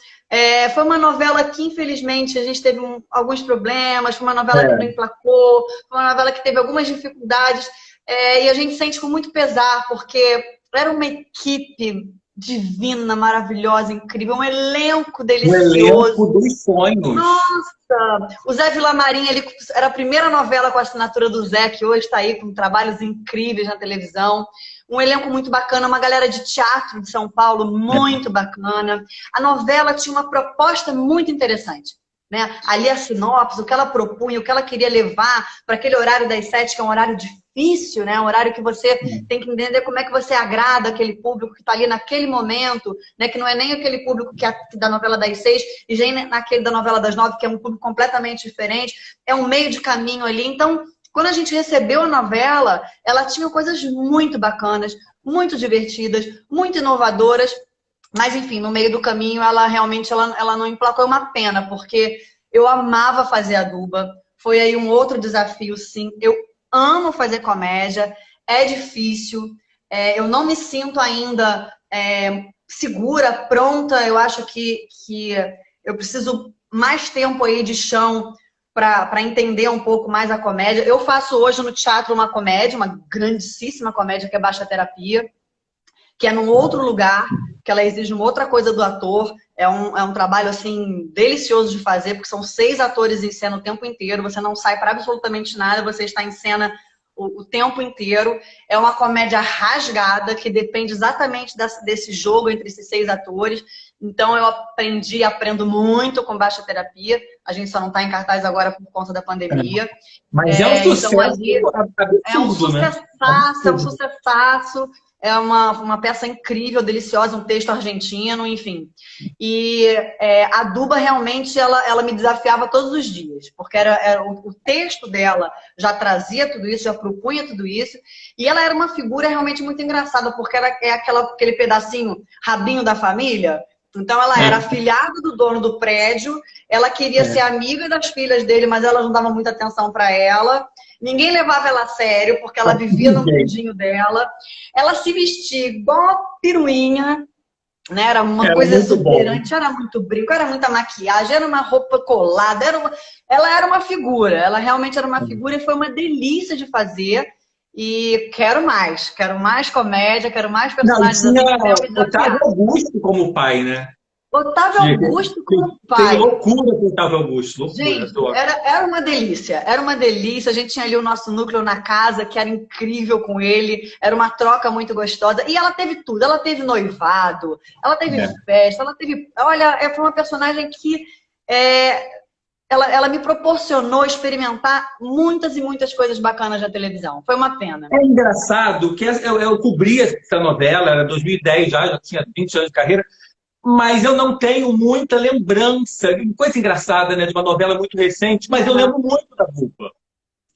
Foi uma novela que, infelizmente, a gente teve alguns problemas, foi uma novela que não É, emplacou, foi uma novela que teve algumas dificuldades, e a gente sente com muito pesar, porque era uma equipe divina, maravilhosa, incrível, um elenco o elenco delicioso. dos sonhos. Nossa! O Zé Vilamarim, ele era a primeira novela com a assinatura do Zé, que hoje está aí com trabalhos incríveis na televisão. Um elenco muito bacana, uma galera de teatro de São Paulo muito bacana. A novela tinha uma proposta muito interessante. Né? Ali a sinopse, o que ela propunha, o que ela queria levar para aquele horário das 7, que é um horário difícil, né? Um horário que você tem que entender como é que você agrada aquele público que está ali naquele momento, né? Que não é nem aquele público que é da novela das 6 e nem naquele da novela das 9, que é um público completamente diferente. É um meio de caminho ali. Então, quando a gente recebeu a novela, ela tinha coisas muito bacanas, muito divertidas, muito inovadoras. Mas, enfim, no meio do caminho, ela realmente ela não emplacou. É uma pena, porque eu amava fazer a Duba. Foi aí um outro desafio, sim. Eu amo fazer comédia. É difícil. Eu não me sinto ainda segura, pronta. Eu acho que eu preciso mais tempo aí de chão para entender um pouco mais a comédia. Eu faço hoje no teatro uma comédia, uma grandíssima comédia que é Baixa Terapia, que é num outro lugar, que ela exige uma outra coisa do ator. É um trabalho, assim, delicioso de fazer, porque são 6 atores em cena o tempo inteiro, você não sai para absolutamente nada, você está em cena o tempo inteiro. É uma comédia rasgada, que depende exatamente desse jogo entre esses 6 atores. Então, eu aprendo muito com Baixa Terapia. A gente só não está em cartaz agora por conta da pandemia. Mas é um Então, sucesso ali é um absurdo, né? sucessaço, é um sucessaço. É uma peça incrível, deliciosa, um texto argentino, enfim. E a Duba realmente ela me desafiava todos os dias, porque o texto dela já trazia tudo isso, já propunha tudo isso, e ela era uma figura realmente muito engraçada, porque ela é aquele pedacinho rabinho da família. Então ela era É, afilhada do dono do prédio, ela queria é. ser amiga das filhas dele, mas elas não davam muita atenção para ela. Ninguém levava ela a sério, porque ela vivia no Ninguém. mundinho dela. Ela se vestia igual piruinha, né? Era uma Era coisa muito bom. exuberante, era muito brinco, era muita maquiagem, era uma roupa colada, ela era uma figura, ela realmente era uma figura e foi uma delícia de fazer. E quero mais comédia, quero mais Não, e personagens tinha assim que venham me Otávio desafiar. Augusto como pai, né? Otávio Tinha, Augusto tem, como tem pai. loucura com Otávio Augusto, loucura. Gente, era uma delícia, era uma delícia. A gente tinha ali o nosso núcleo na casa, que era incrível com ele, era uma troca muito gostosa. E ela teve tudo, ela teve noivado, ela teve É. festa, ela teve. Olha, foi uma personagem que ela me proporcionou experimentar muitas e muitas coisas bacanas na televisão. Foi uma pena. É engraçado que eu cobri essa novela, era 2010 já tinha 20 anos de carreira, mas eu não tenho muita lembrança. Coisa engraçada, né, de uma novela muito recente, mas eu lembro muito da Buba.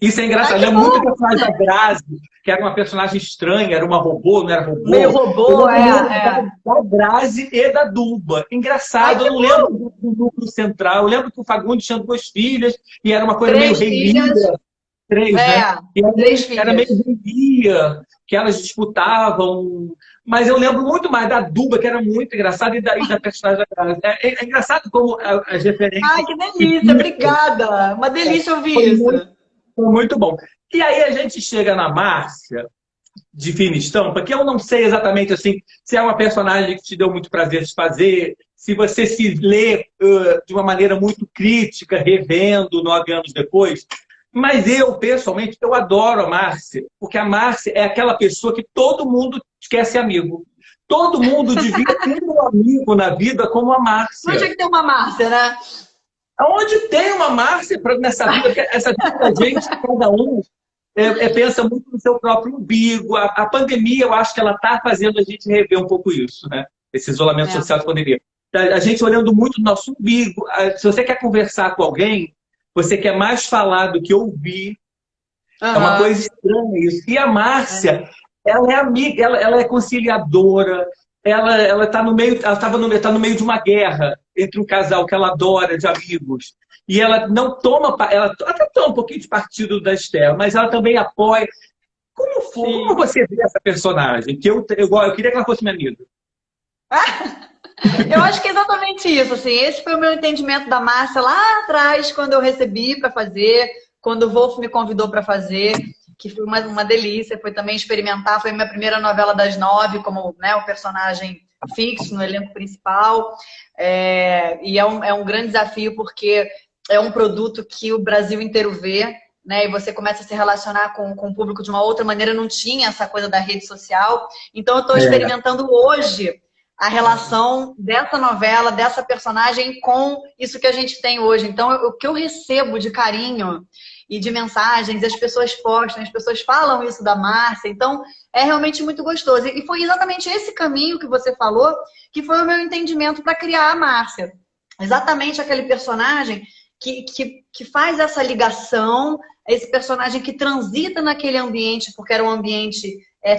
Isso é Ai, engraçado. Eu que lembro muito bom! da personagem da Grazi, que era uma personagem estranha, era uma robô, não era Meio robô. Eu robô, lembro muito é. da Grazi e da Duba. Ai, Engraçado, eu que não lembro bom! do núcleo central. Eu lembro que o Fagundes tinha 2 filhas, e era uma coisa meio 3 Rei filhas, Lear, 3, né? é, E três era meio filhas. Rei Lear, que elas disputavam. Mas eu lembro muito mais da Duba, que era muito engraçada, e da personagem da Grazi. É engraçado como as Ai, referências que se delícia, cruzam. obrigada! Uma delícia Foi ouvir isso. muito, foi muito bom. E aí a gente chega na Márcia, de Fina Estampa, que eu não sei exatamente assim se é uma personagem que te deu muito prazer de fazer, se você se lê de uma maneira muito crítica, revendo 9 anos depois. Mas eu, pessoalmente, eu adoro a Márcia, porque a Márcia é aquela pessoa que todo mundo quer ser amigo. Todo mundo devia ter um amigo na vida como a Não tinha Márcia. que ter uma Márcia, né? Onde tem uma Márcia nessa vida? Porque essa vida da gente, cada um pensa muito no seu próprio umbigo. A pandemia, eu acho que ela está fazendo a gente rever um pouco isso, né? esse isolamento É. social de pandemia. A gente olhando muito no nosso umbigo. Se você quer conversar com alguém, você quer mais falar do que ouvir. É uma Aham. coisa estranha isso. E a É. Márcia, ela é amiga, ela é conciliadora, ela tá no meio, ela estava tá no meio de uma guerra entre um casal que ela adora, de amigos. E ela não toma, ela até toma um pouquinho de partido da Esther, mas ela também apoia. Como Sim. você vê essa personagem? Que eu queria que ela fosse minha amiga. Eu acho que é exatamente isso, assim, esse foi o meu entendimento da Márcia lá atrás, quando eu recebi para fazer, quando o Wolf me convidou para fazer, que foi uma delícia, foi também experimentar, foi a minha primeira novela das 9, como, né, o personagem fixo no elenco principal, e é um grande desafio porque é um produto que o Brasil inteiro vê, né, e você começa a se relacionar com o público de uma outra maneira, não tinha essa coisa da rede social, então eu estou experimentando hoje a relação dessa novela, dessa personagem com isso que a gente tem hoje. Então, o que eu recebo de carinho e de mensagens, as pessoas postam, as pessoas falam isso da Márcia, então é realmente muito gostoso. E foi exatamente esse caminho que você falou que foi o meu entendimento para criar a Márcia. Exatamente aquele personagem que faz essa ligação, esse personagem que transita naquele ambiente, porque era um ambiente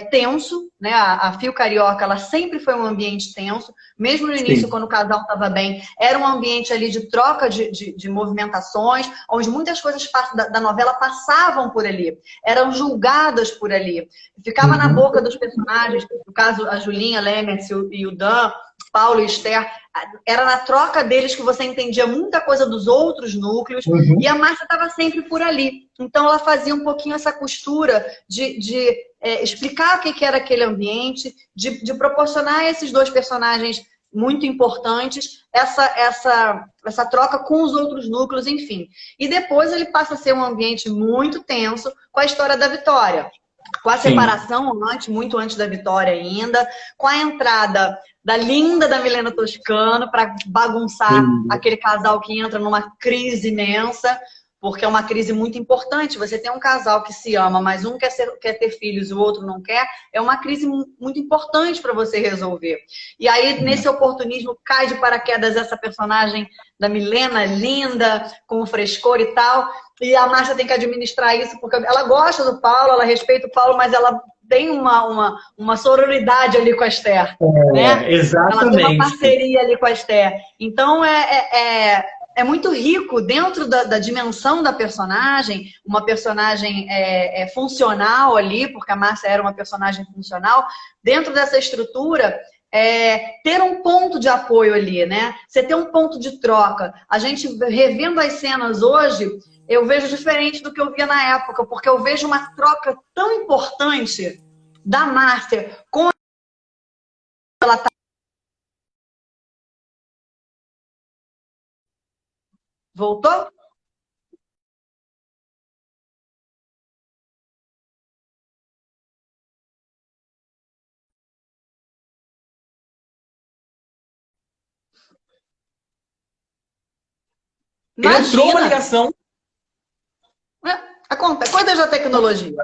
tenso, né? A Fio Carioca, ela sempre foi um ambiente tenso, mesmo no início, Sim. quando o casal estava bem, era um ambiente ali de troca de movimentações, onde muitas coisas da novela passavam por ali, eram julgadas por ali, ficava na boca dos personagens, no caso a Julinha, Lemertz e o Dan, Paulo e Esther, era na troca deles que você entendia muita coisa dos outros núcleos, e a Márcia estava sempre por ali. Então ela fazia um pouquinho essa costura de explicar o que era aquele ambiente, de proporcionar a esses dois personagens muito importantes essa troca com os outros núcleos, enfim. E depois ele passa a ser um ambiente muito tenso com a história da Vitória. Com a separação, muito antes da Vitória ainda, com a entrada da linda da Milena Toscano para bagunçar aquele casal que entra numa crise imensa, porque é uma crise muito importante. Você tem um casal que se ama, mas um quer ter filhos e o outro não quer, é uma crise muito importante para você resolver. E aí, nesse oportunismo, cai de paraquedas essa personagem da Milena, linda, com frescor e tal, e a Márcia tem que administrar isso, porque ela gosta do Paulo, ela respeita o Paulo, mas ela tem uma sororidade ali com a Esther, né? Exatamente. Ela tem uma parceria ali com a Esther. Então, é muito rico dentro da dimensão da personagem, uma personagem funcional ali, porque a Márcia era uma personagem funcional, dentro dessa estrutura, ter um ponto de apoio ali, né? Você ter um ponto de troca. A gente, revendo as cenas hoje, eu vejo diferente do que eu via na época, porque eu vejo uma troca tão importante da Márcia com ela tá. Voltou? Entrou uma Imagina! ligação. Acontece, coisas da tecnologia.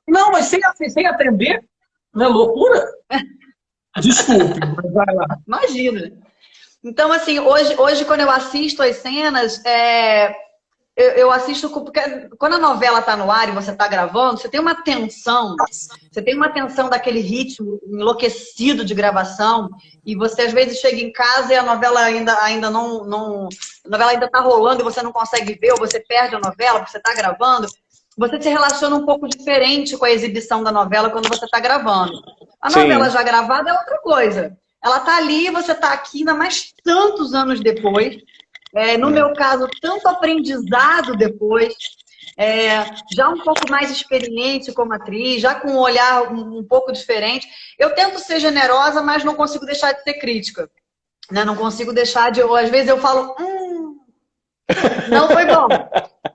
Não, mas sem atender, não é loucura? Desculpe, mas vai lá. Imagina. Então, assim, hoje quando eu assisto as cenas, eu assisto porque quando a novela está no ar e você está gravando, você tem uma tensão daquele ritmo enlouquecido de gravação, e você às vezes chega em casa e a novela ainda não a novela ainda está rolando e você não consegue ver, ou você perde a novela porque você está gravando. Você se relaciona um pouco diferente com a exibição da novela quando você está gravando. A novela já gravada é outra coisa. Ela está ali, você está aqui, ainda mais tantos anos depois. No meu caso, tanto aprendizado depois, já um pouco mais experiente como atriz, já com um olhar um pouco diferente. Eu tento ser generosa, mas não consigo deixar de ser crítica. Né? Não consigo deixar de... Ou às vezes eu falo, não foi bom.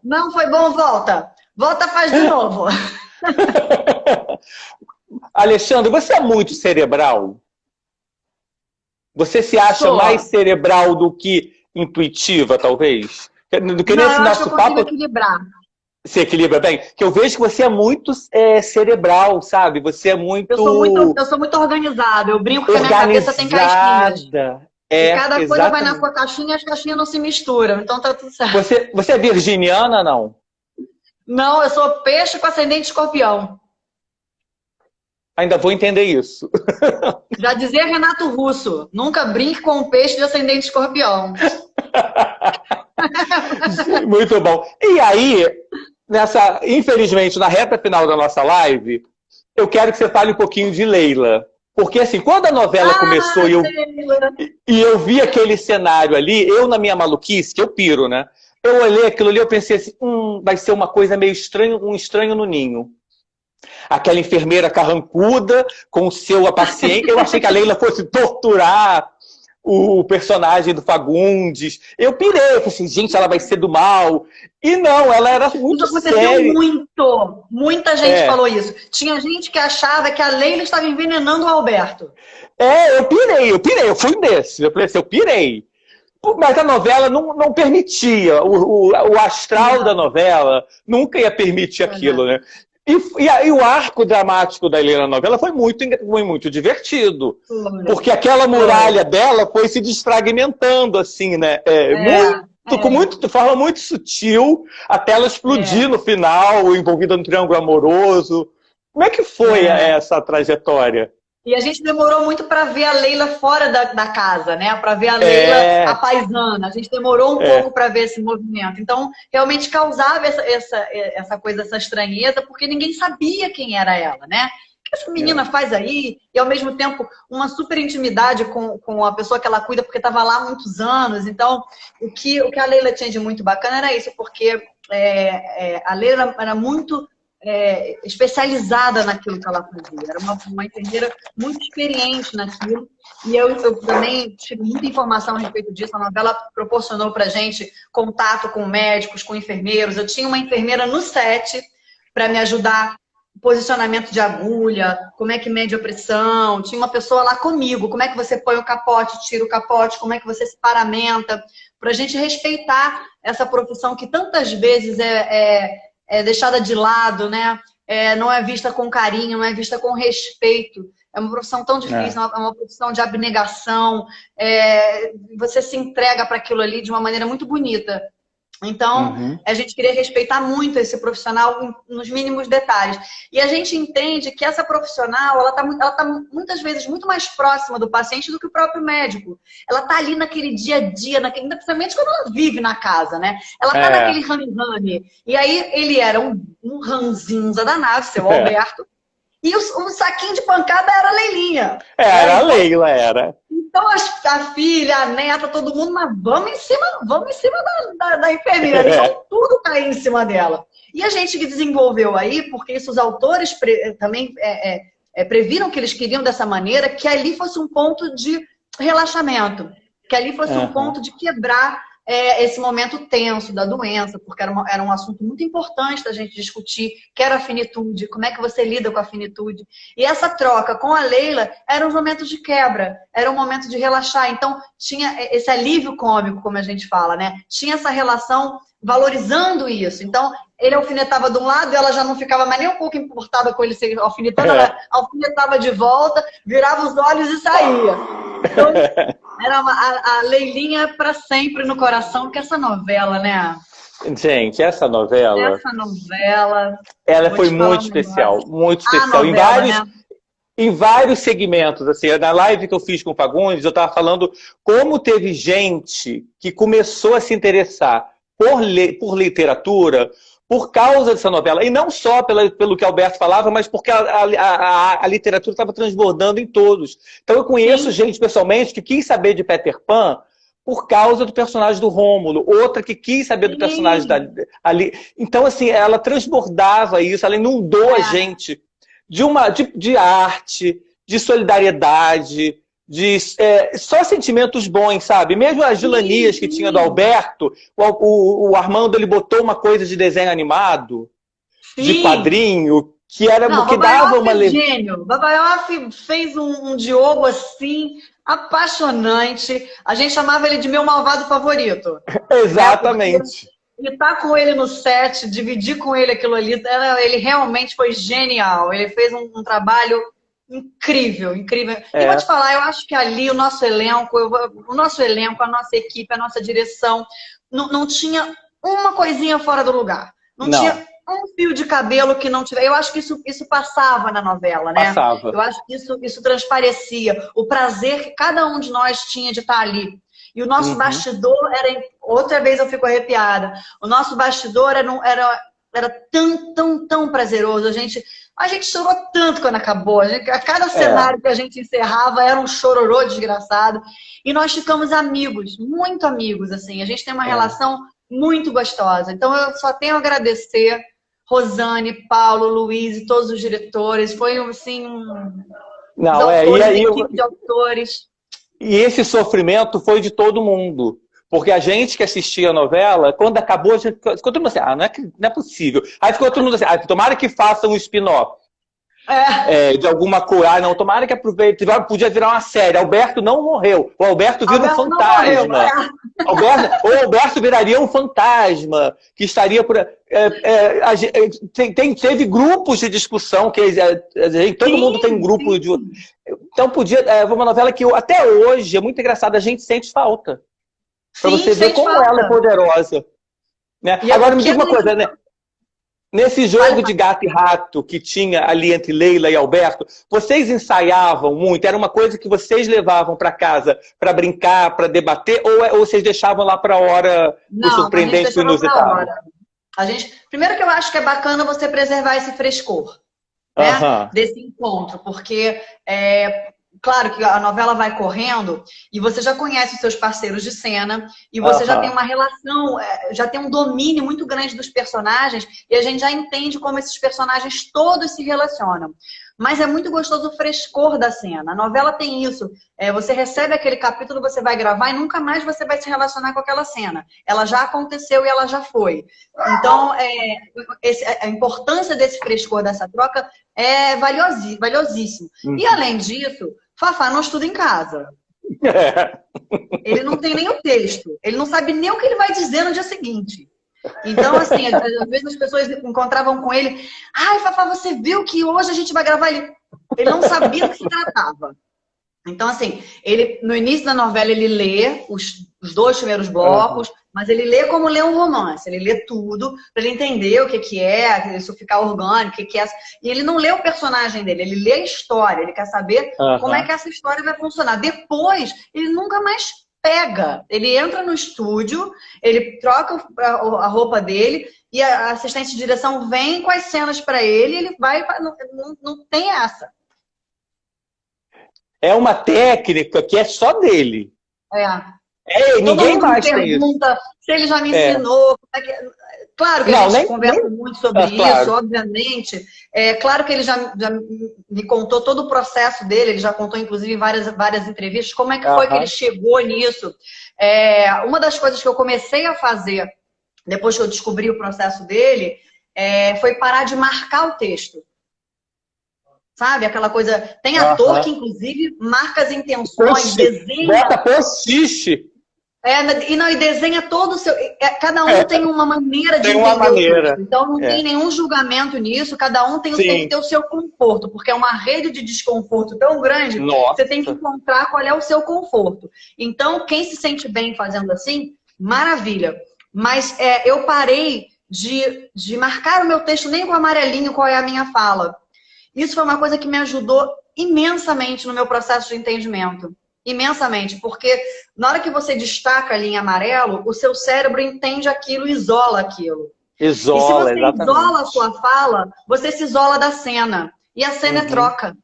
Não foi bom, volta. Volta, faz de novo. Alexandre, você é muito cerebral? Você se acha mais cerebral do que intuitiva, talvez? Do que não, nesse eu acho que nosso eu consigo papo. equilibrar. se equilibra bem. Que eu vejo que você é muito cerebral, sabe? Você é muito Eu sou muito organizada. Eu brinco que a minha cabeça tem caixinhas. organizada. E É, cada coisa vai na exatamente. sua caixinha e as caixinhas não se misturam. Então tá tudo certo. Você é virginiana, não? Não, eu sou peixe com ascendente escorpião. Ainda vou entender isso. Já dizia Renato Russo, nunca brinque com um peixe de ascendente escorpião. Muito bom. E aí, infelizmente, na reta final da nossa live, eu quero que você fale um pouquinho de Leila. Porque, assim, quando a novela começou e eu vi aquele cenário ali, eu, na minha maluquice, que eu piro, né? Eu olhei aquilo ali e eu pensei assim, vai ser uma coisa meio estranha, um estranho no ninho. Aquela enfermeira carrancuda com o seu paciente. Eu achei que a Leila fosse torturar o personagem do Fagundes. Eu pirei, eu falei assim, gente, ela vai ser do mal. E não, ela era muito Isso aconteceu séria. muito. Muita gente falou isso. Tinha gente que achava que a Leila estava envenenando o Alberto. Eu pirei, eu fui desse. Eu falei assim, eu pirei. Mas a novela não permitia. O astral da novela nunca ia permitir aquilo, né? E o arco dramático da Helena na novela foi muito divertido. Porque aquela muralha dela foi se desfragmentando, assim, né? De forma muito sutil, até ela explodir no final, envolvida no triângulo amoroso. Como é que foi essa trajetória? E a gente demorou muito para ver a Leila fora da casa, né? Para ver a Leila a paisana. A gente demorou um pouco para ver esse movimento. Então, realmente causava essa coisa, essa estranheza, porque ninguém sabia quem era ela, né? O que essa menina faz aí? E, ao mesmo tempo, uma super intimidade com a pessoa que ela cuida, porque estava lá há muitos anos. Então, o que a Leila tinha de muito bacana era isso, porque a Leila era muito especializada naquilo que ela fazia. Era uma enfermeira muito experiente naquilo. E eu também tive muita informação a respeito disso. A novela proporcionou pra gente contato com médicos, com enfermeiros. Eu tinha uma enfermeira no set para me ajudar posicionamento de agulha, como é que mede a pressão. Tinha uma pessoa lá comigo. Como é que você põe o capote, tira o capote, como é que você se paramenta, pra gente respeitar essa profissão que tantas vezes é deixada de lado, né? Não é vista com carinho, não é vista com respeito. É uma profissão tão difícil, é uma profissão de abnegação. Você se entrega para aquilo ali de uma maneira muito bonita. Então, a gente queria respeitar muito esse profissional nos mínimos detalhes. E a gente entende que essa profissional, ela tá muitas vezes muito mais próxima do paciente do que o próprio médico. Ela tá ali naquele dia a dia, principalmente quando ela vive na casa, né? Ela tá naquele rame-rame. E aí, ele era um ranzinza danado, seu Alberto. E o saquinho de pancada era a Leilinha. Era a Leila, era. Então a filha, a neta, todo mundo, mas vamos em cima da enfermeira. Então tudo cai em cima dela. E a gente que desenvolveu aí, porque isso os autores também previram que eles queriam dessa maneira, que ali fosse um ponto de relaxamento, que ali fosse um ponto de quebrar esse momento tenso da doença, porque era um assunto muito importante da gente discutir, que era a finitude, como é que você lida com a finitude. E essa troca com a Leila era um momento de quebra, era um momento de relaxar. Então, tinha esse alívio cômico, como a gente fala, né? Tinha essa relação valorizando isso. Então, ele alfinetava de um lado e ela já não ficava mais nem um pouco importada com ele ser alfinetando, ela alfinetava de volta, virava os olhos e saía. Então, era a Leilinha para sempre no coração, que essa novela, né? Gente, essa novela... Ela foi muito especial, muito especial. Novela, em vários segmentos, assim, na live que eu fiz com o Fagundes, eu estava falando como teve gente que começou a se interessar por literatura por causa dessa novela. E não só pelo que Alberto falava, mas porque a literatura estava transbordando em todos. Então eu conheço gente pessoalmente que quis saber de Peter Pan por causa do personagem do Rômulo, outra que quis saber do personagem ali. Então, assim, ela transbordava isso, ela inundou a gente de arte, de solidariedade, só sentimentos bons, sabe? Mesmo as vilanias que tinha do Alberto, o Armando, ele botou uma coisa de desenho animado, de quadrinho, que era que dava uma... Gênio. Babaioff fez um Diogo assim, apaixonante. A gente chamava ele de meu malvado favorito. Exatamente. E tá com ele no set, dividir com ele aquilo ali, ele realmente foi genial. Ele fez um trabalho incrível, incrível. E vou te falar, eu acho que ali o nosso elenco, a nossa equipe, a nossa direção, não tinha uma coisinha fora do lugar. Não tinha um fio de cabelo que não tivesse. Eu acho que isso passava na novela, né? Passava. Eu acho que isso transparecia. O prazer que cada um de nós tinha de estar ali. E o nosso bastidor era... Outra vez eu fico arrepiada. O nosso bastidor era tão prazeroso. A gente chorou tanto quando acabou. A cada cenário que a gente encerrava era um chororô desgraçado. E nós ficamos amigos, muito amigos, assim. A gente tem uma relação muito gostosa. Então eu só tenho a agradecer Rosane, Paulo, Luiz e todos os diretores. Foi assim... equipe de autores. E esse sofrimento foi de todo mundo. Porque a gente que assistia a novela, quando acabou, ficou todo mundo assim, não é possível. Aí ficou todo mundo assim, tomara que faça um spin-off. De alguma coisa. Não, tomara que aproveite. Podia virar uma série. Alberto não morreu. O Alberto vira um fantasma. O Alberto viraria um fantasma que estaria por... teve grupos de discussão, que todo mundo tem um grupo de... Então podia... uma novela que até hoje é muito engraçada, a gente sente falta. Pra você ver como ela é poderosa. Né? Agora me diga uma coisa, né? Nesse jogo de gato e rato que tinha ali entre Leila e Alberto, vocês ensaiavam muito? Era uma coisa que vocês levavam para casa para brincar, para debater? Ou vocês deixavam lá para a hora do surpreendente e inusitado? Primeiro que eu acho que é bacana você preservar esse frescor, né? Desse encontro, porque... Claro que a novela vai correndo e você já conhece os seus parceiros de cena e você já tem uma relação, já tem um domínio muito grande dos personagens e a gente já entende como esses personagens todos se relacionam. Mas é muito gostoso o frescor da cena. A novela tem isso. Você recebe aquele capítulo, você vai gravar e nunca mais você vai se relacionar com aquela cena. Ela já aconteceu e ela já foi. Então, a importância desse frescor, dessa troca, é valiosíssimo. E, além disso, Fafá não estuda em casa. Ele não tem nem o texto. Ele não sabe nem o que ele vai dizer no dia seguinte. Então, assim, às vezes as pessoas encontravam com ele. Ai, Fafá, você viu que hoje a gente vai gravar? Ele não sabia do que se tratava. Então, assim, no início da novela ele lê os 2 primeiros blocos, mas ele lê como lê um romance. Ele lê tudo para ele entender o que é, isso ficar orgânico, o que é. E ele não lê o personagem dele, ele lê a história. Ele quer saber como é que essa história vai funcionar. Depois, ele nunca mais pega. Ele entra no estúdio, ele troca a roupa dele e a assistente de direção vem com as cenas para ele e ele vai... Não tem essa. É uma técnica que é só dele. Ninguém mais tem isso. Se ele já me ensinou. Claro que a gente conversa muito sobre isso, obviamente. Claro que ele já me contou todo o processo dele, ele já contou, inclusive, em várias entrevistas, como é que foi que ele chegou nisso. Uma das coisas que eu comecei a fazer, depois que eu descobri o processo dele, foi parar de marcar o texto. Sabe? Aquela coisa... Tem ator que, inclusive, marca as intenções, desenha... Bota post-it. E desenha todo o seu... Cada um tem uma maneira de entender o texto. Então, não tem nenhum julgamento nisso. Cada um tem que ter o seu conforto. Porque é uma rede de desconforto tão grande, você tem que encontrar qual é o seu conforto. Então, quem se sente bem fazendo assim, maravilha. Mas eu parei de marcar o meu texto nem com amarelinho qual é a minha fala. Isso foi uma coisa que me ajudou imensamente no meu processo de entendimento. Imensamente, porque na hora que você destaca ali em amarelo, o seu cérebro entende aquilo e isola aquilo. Isola, e se você isola a sua fala, você se isola da cena. E a cena é troca.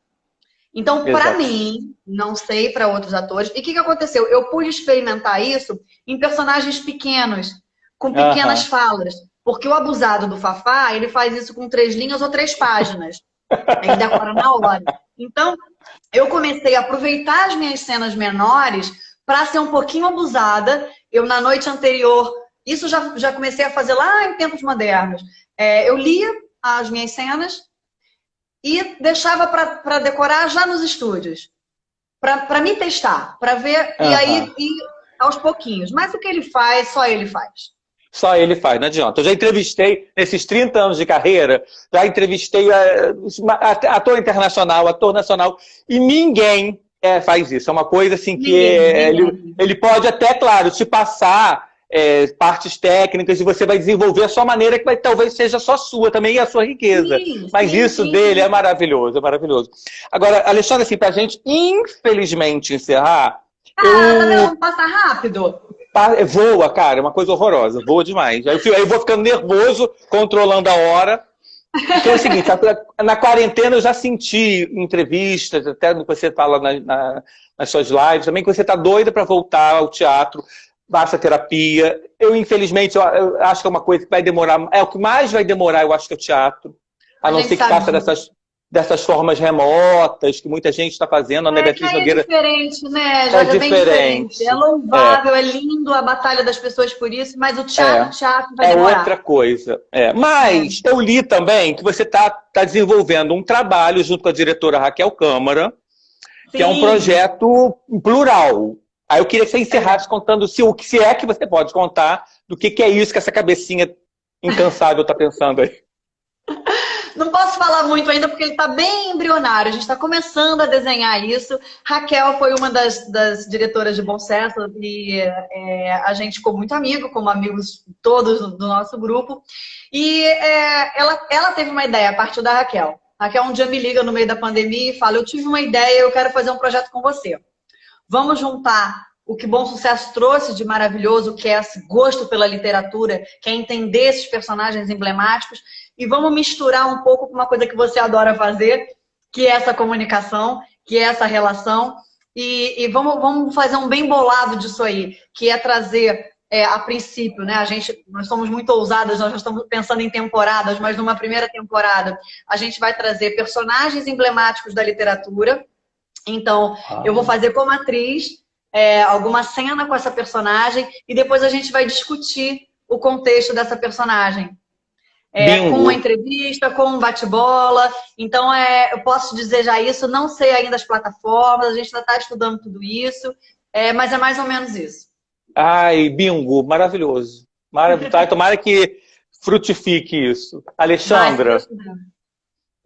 Então, para mim, não sei para outros atores, e o que aconteceu? Eu pude experimentar isso em personagens pequenos, com pequenas falas. Porque o abusado do Fafá, ele faz isso com 3 linhas ou 3 páginas. Ele decora na hora. Então, eu comecei a aproveitar as minhas cenas menores para ser um pouquinho abusada. Eu, na noite anterior, isso já comecei a fazer lá em tempos modernos. Eu lia as minhas cenas e deixava para decorar já nos estúdios. Para me testar, para ver, e aí ir aos pouquinhos. Mas o que ele faz, só ele faz. Só ele faz, não adianta. Eu já entrevistei, nesses 30 anos de carreira, já entrevistei ator internacional, ator nacional, e ninguém faz isso. É uma coisa assim que ele pode até, claro, te passar partes técnicas e você vai desenvolver a sua maneira que talvez seja só sua também e a sua riqueza. Mas isso dele é maravilhoso, é maravilhoso. Agora, Alexandre, assim, pra gente, infelizmente, encerrar... Tá vendo? Passa rápido. Voa, cara, é uma coisa horrorosa, voa demais. Aí eu vou ficando nervoso, controlando a hora. Então é o seguinte, na quarentena eu já senti entrevistas, até no que você fala nas suas lives, também que você está doida para voltar ao teatro, basta terapia. Eu, infelizmente, eu acho que é uma coisa que vai demorar, o que mais vai demorar, eu acho que é o teatro. A não ser que faça dessas formas remotas, que muita gente está fazendo. A Beatriz Nogueira... É diferente, né? Já é bem diferente. É louvável, é lindo a batalha das pessoas por isso, mas o teatro vai demorar. É outra coisa. Mas eu li também que você está desenvolvendo um trabalho junto com a diretora Raquel Câmara, que é um projeto plural. Aí eu queria que você encerrasse contando se é que você pode contar do que é isso que essa cabecinha incansável está pensando aí. Não posso falar muito ainda porque ele está bem embrionário. A gente está começando a desenhar isso. Raquel foi uma das diretoras de Bom Sucesso e a gente ficou muito amigo, como amigos todos do nosso grupo. E ela teve uma ideia a partir da Raquel. Raquel um dia me liga no meio da pandemia e fala: eu tive uma ideia, eu quero fazer um projeto com você. Vamos juntar o que Bom Sucesso trouxe de maravilhoso, que é esse gosto pela literatura, que é entender esses personagens emblemáticos, e vamos misturar um pouco com uma coisa que você adora fazer, que é essa comunicação, que é essa relação, e vamos fazer um bem bolado disso aí, que é trazer, a princípio, né? Nós somos muito ousadas, nós já estamos pensando em temporadas, mas numa primeira temporada a gente vai trazer personagens emblemáticos da literatura. Então, eu vou fazer como atriz alguma cena com essa personagem e depois a gente vai discutir o contexto dessa personagem. Com uma entrevista, com um bate-bola. Então, eu posso dizer já isso, não sei ainda as plataformas, a gente ainda está estudando tudo isso, mas é mais ou menos isso. Ai, bingo, maravilhoso. Tomara que frutifique isso. Alexandra,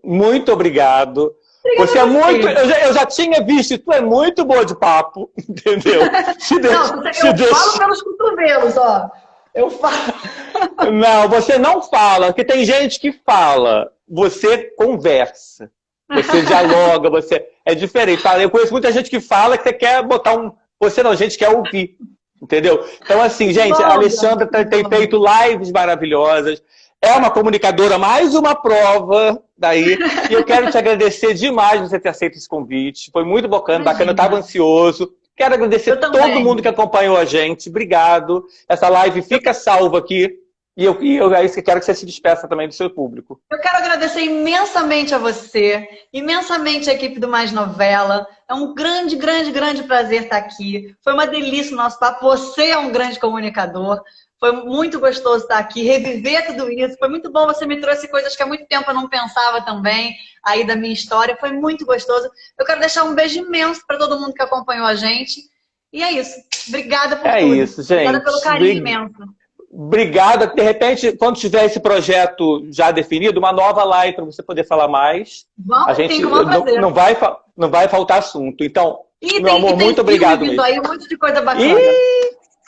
muito obrigado. Você é muito. Eu já tinha visto, tu é muito boa de papo, entendeu? Eu falo pelos cotovelos, ó. Eu falo. Não, você não fala, porque tem gente que fala. Você conversa. Você dialoga, é diferente. Eu conheço muita gente que fala que você quer botar um. Você não, a gente quer ouvir. Entendeu? Então, assim, gente, a Alexandra tem feito lives maravilhosas. É uma comunicadora, mais uma prova daí. E eu quero te agradecer demais por você ter aceito esse convite. Foi muito bacana, eu estava ansioso. Quero agradecer a todo mundo que acompanhou a gente. Obrigado. Essa live fica salva aqui. E eu quero que você se despeça também do seu público. Eu quero agradecer imensamente a você, imensamente a equipe do Mais Novela. É um grande, grande, grande prazer estar aqui. Foi uma delícia o nosso papo. Você é um grande comunicador. Foi muito gostoso estar aqui, reviver tudo isso. Foi muito bom, você me trouxe coisas que há muito tempo eu não pensava também, aí da minha história. Foi muito gostoso. Eu quero deixar um beijo imenso para todo mundo que acompanhou a gente. E é isso. Obrigada por tudo. É isso, gente. Obrigada pelo carinho imenso. Obrigada. De repente, quando tiver esse projeto já definido, uma nova live para você poder falar mais. Vamos, a gente sim, não vai faltar assunto. Então, meu amor, muito obrigado mesmo. Aí um monte de coisa bacana.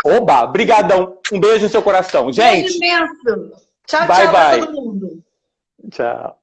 Oba, brigadão. Um beijo no seu coração. Gente. Beijo imenso. Tchau, bye, tchau bye. pra todo mundo. Tchau.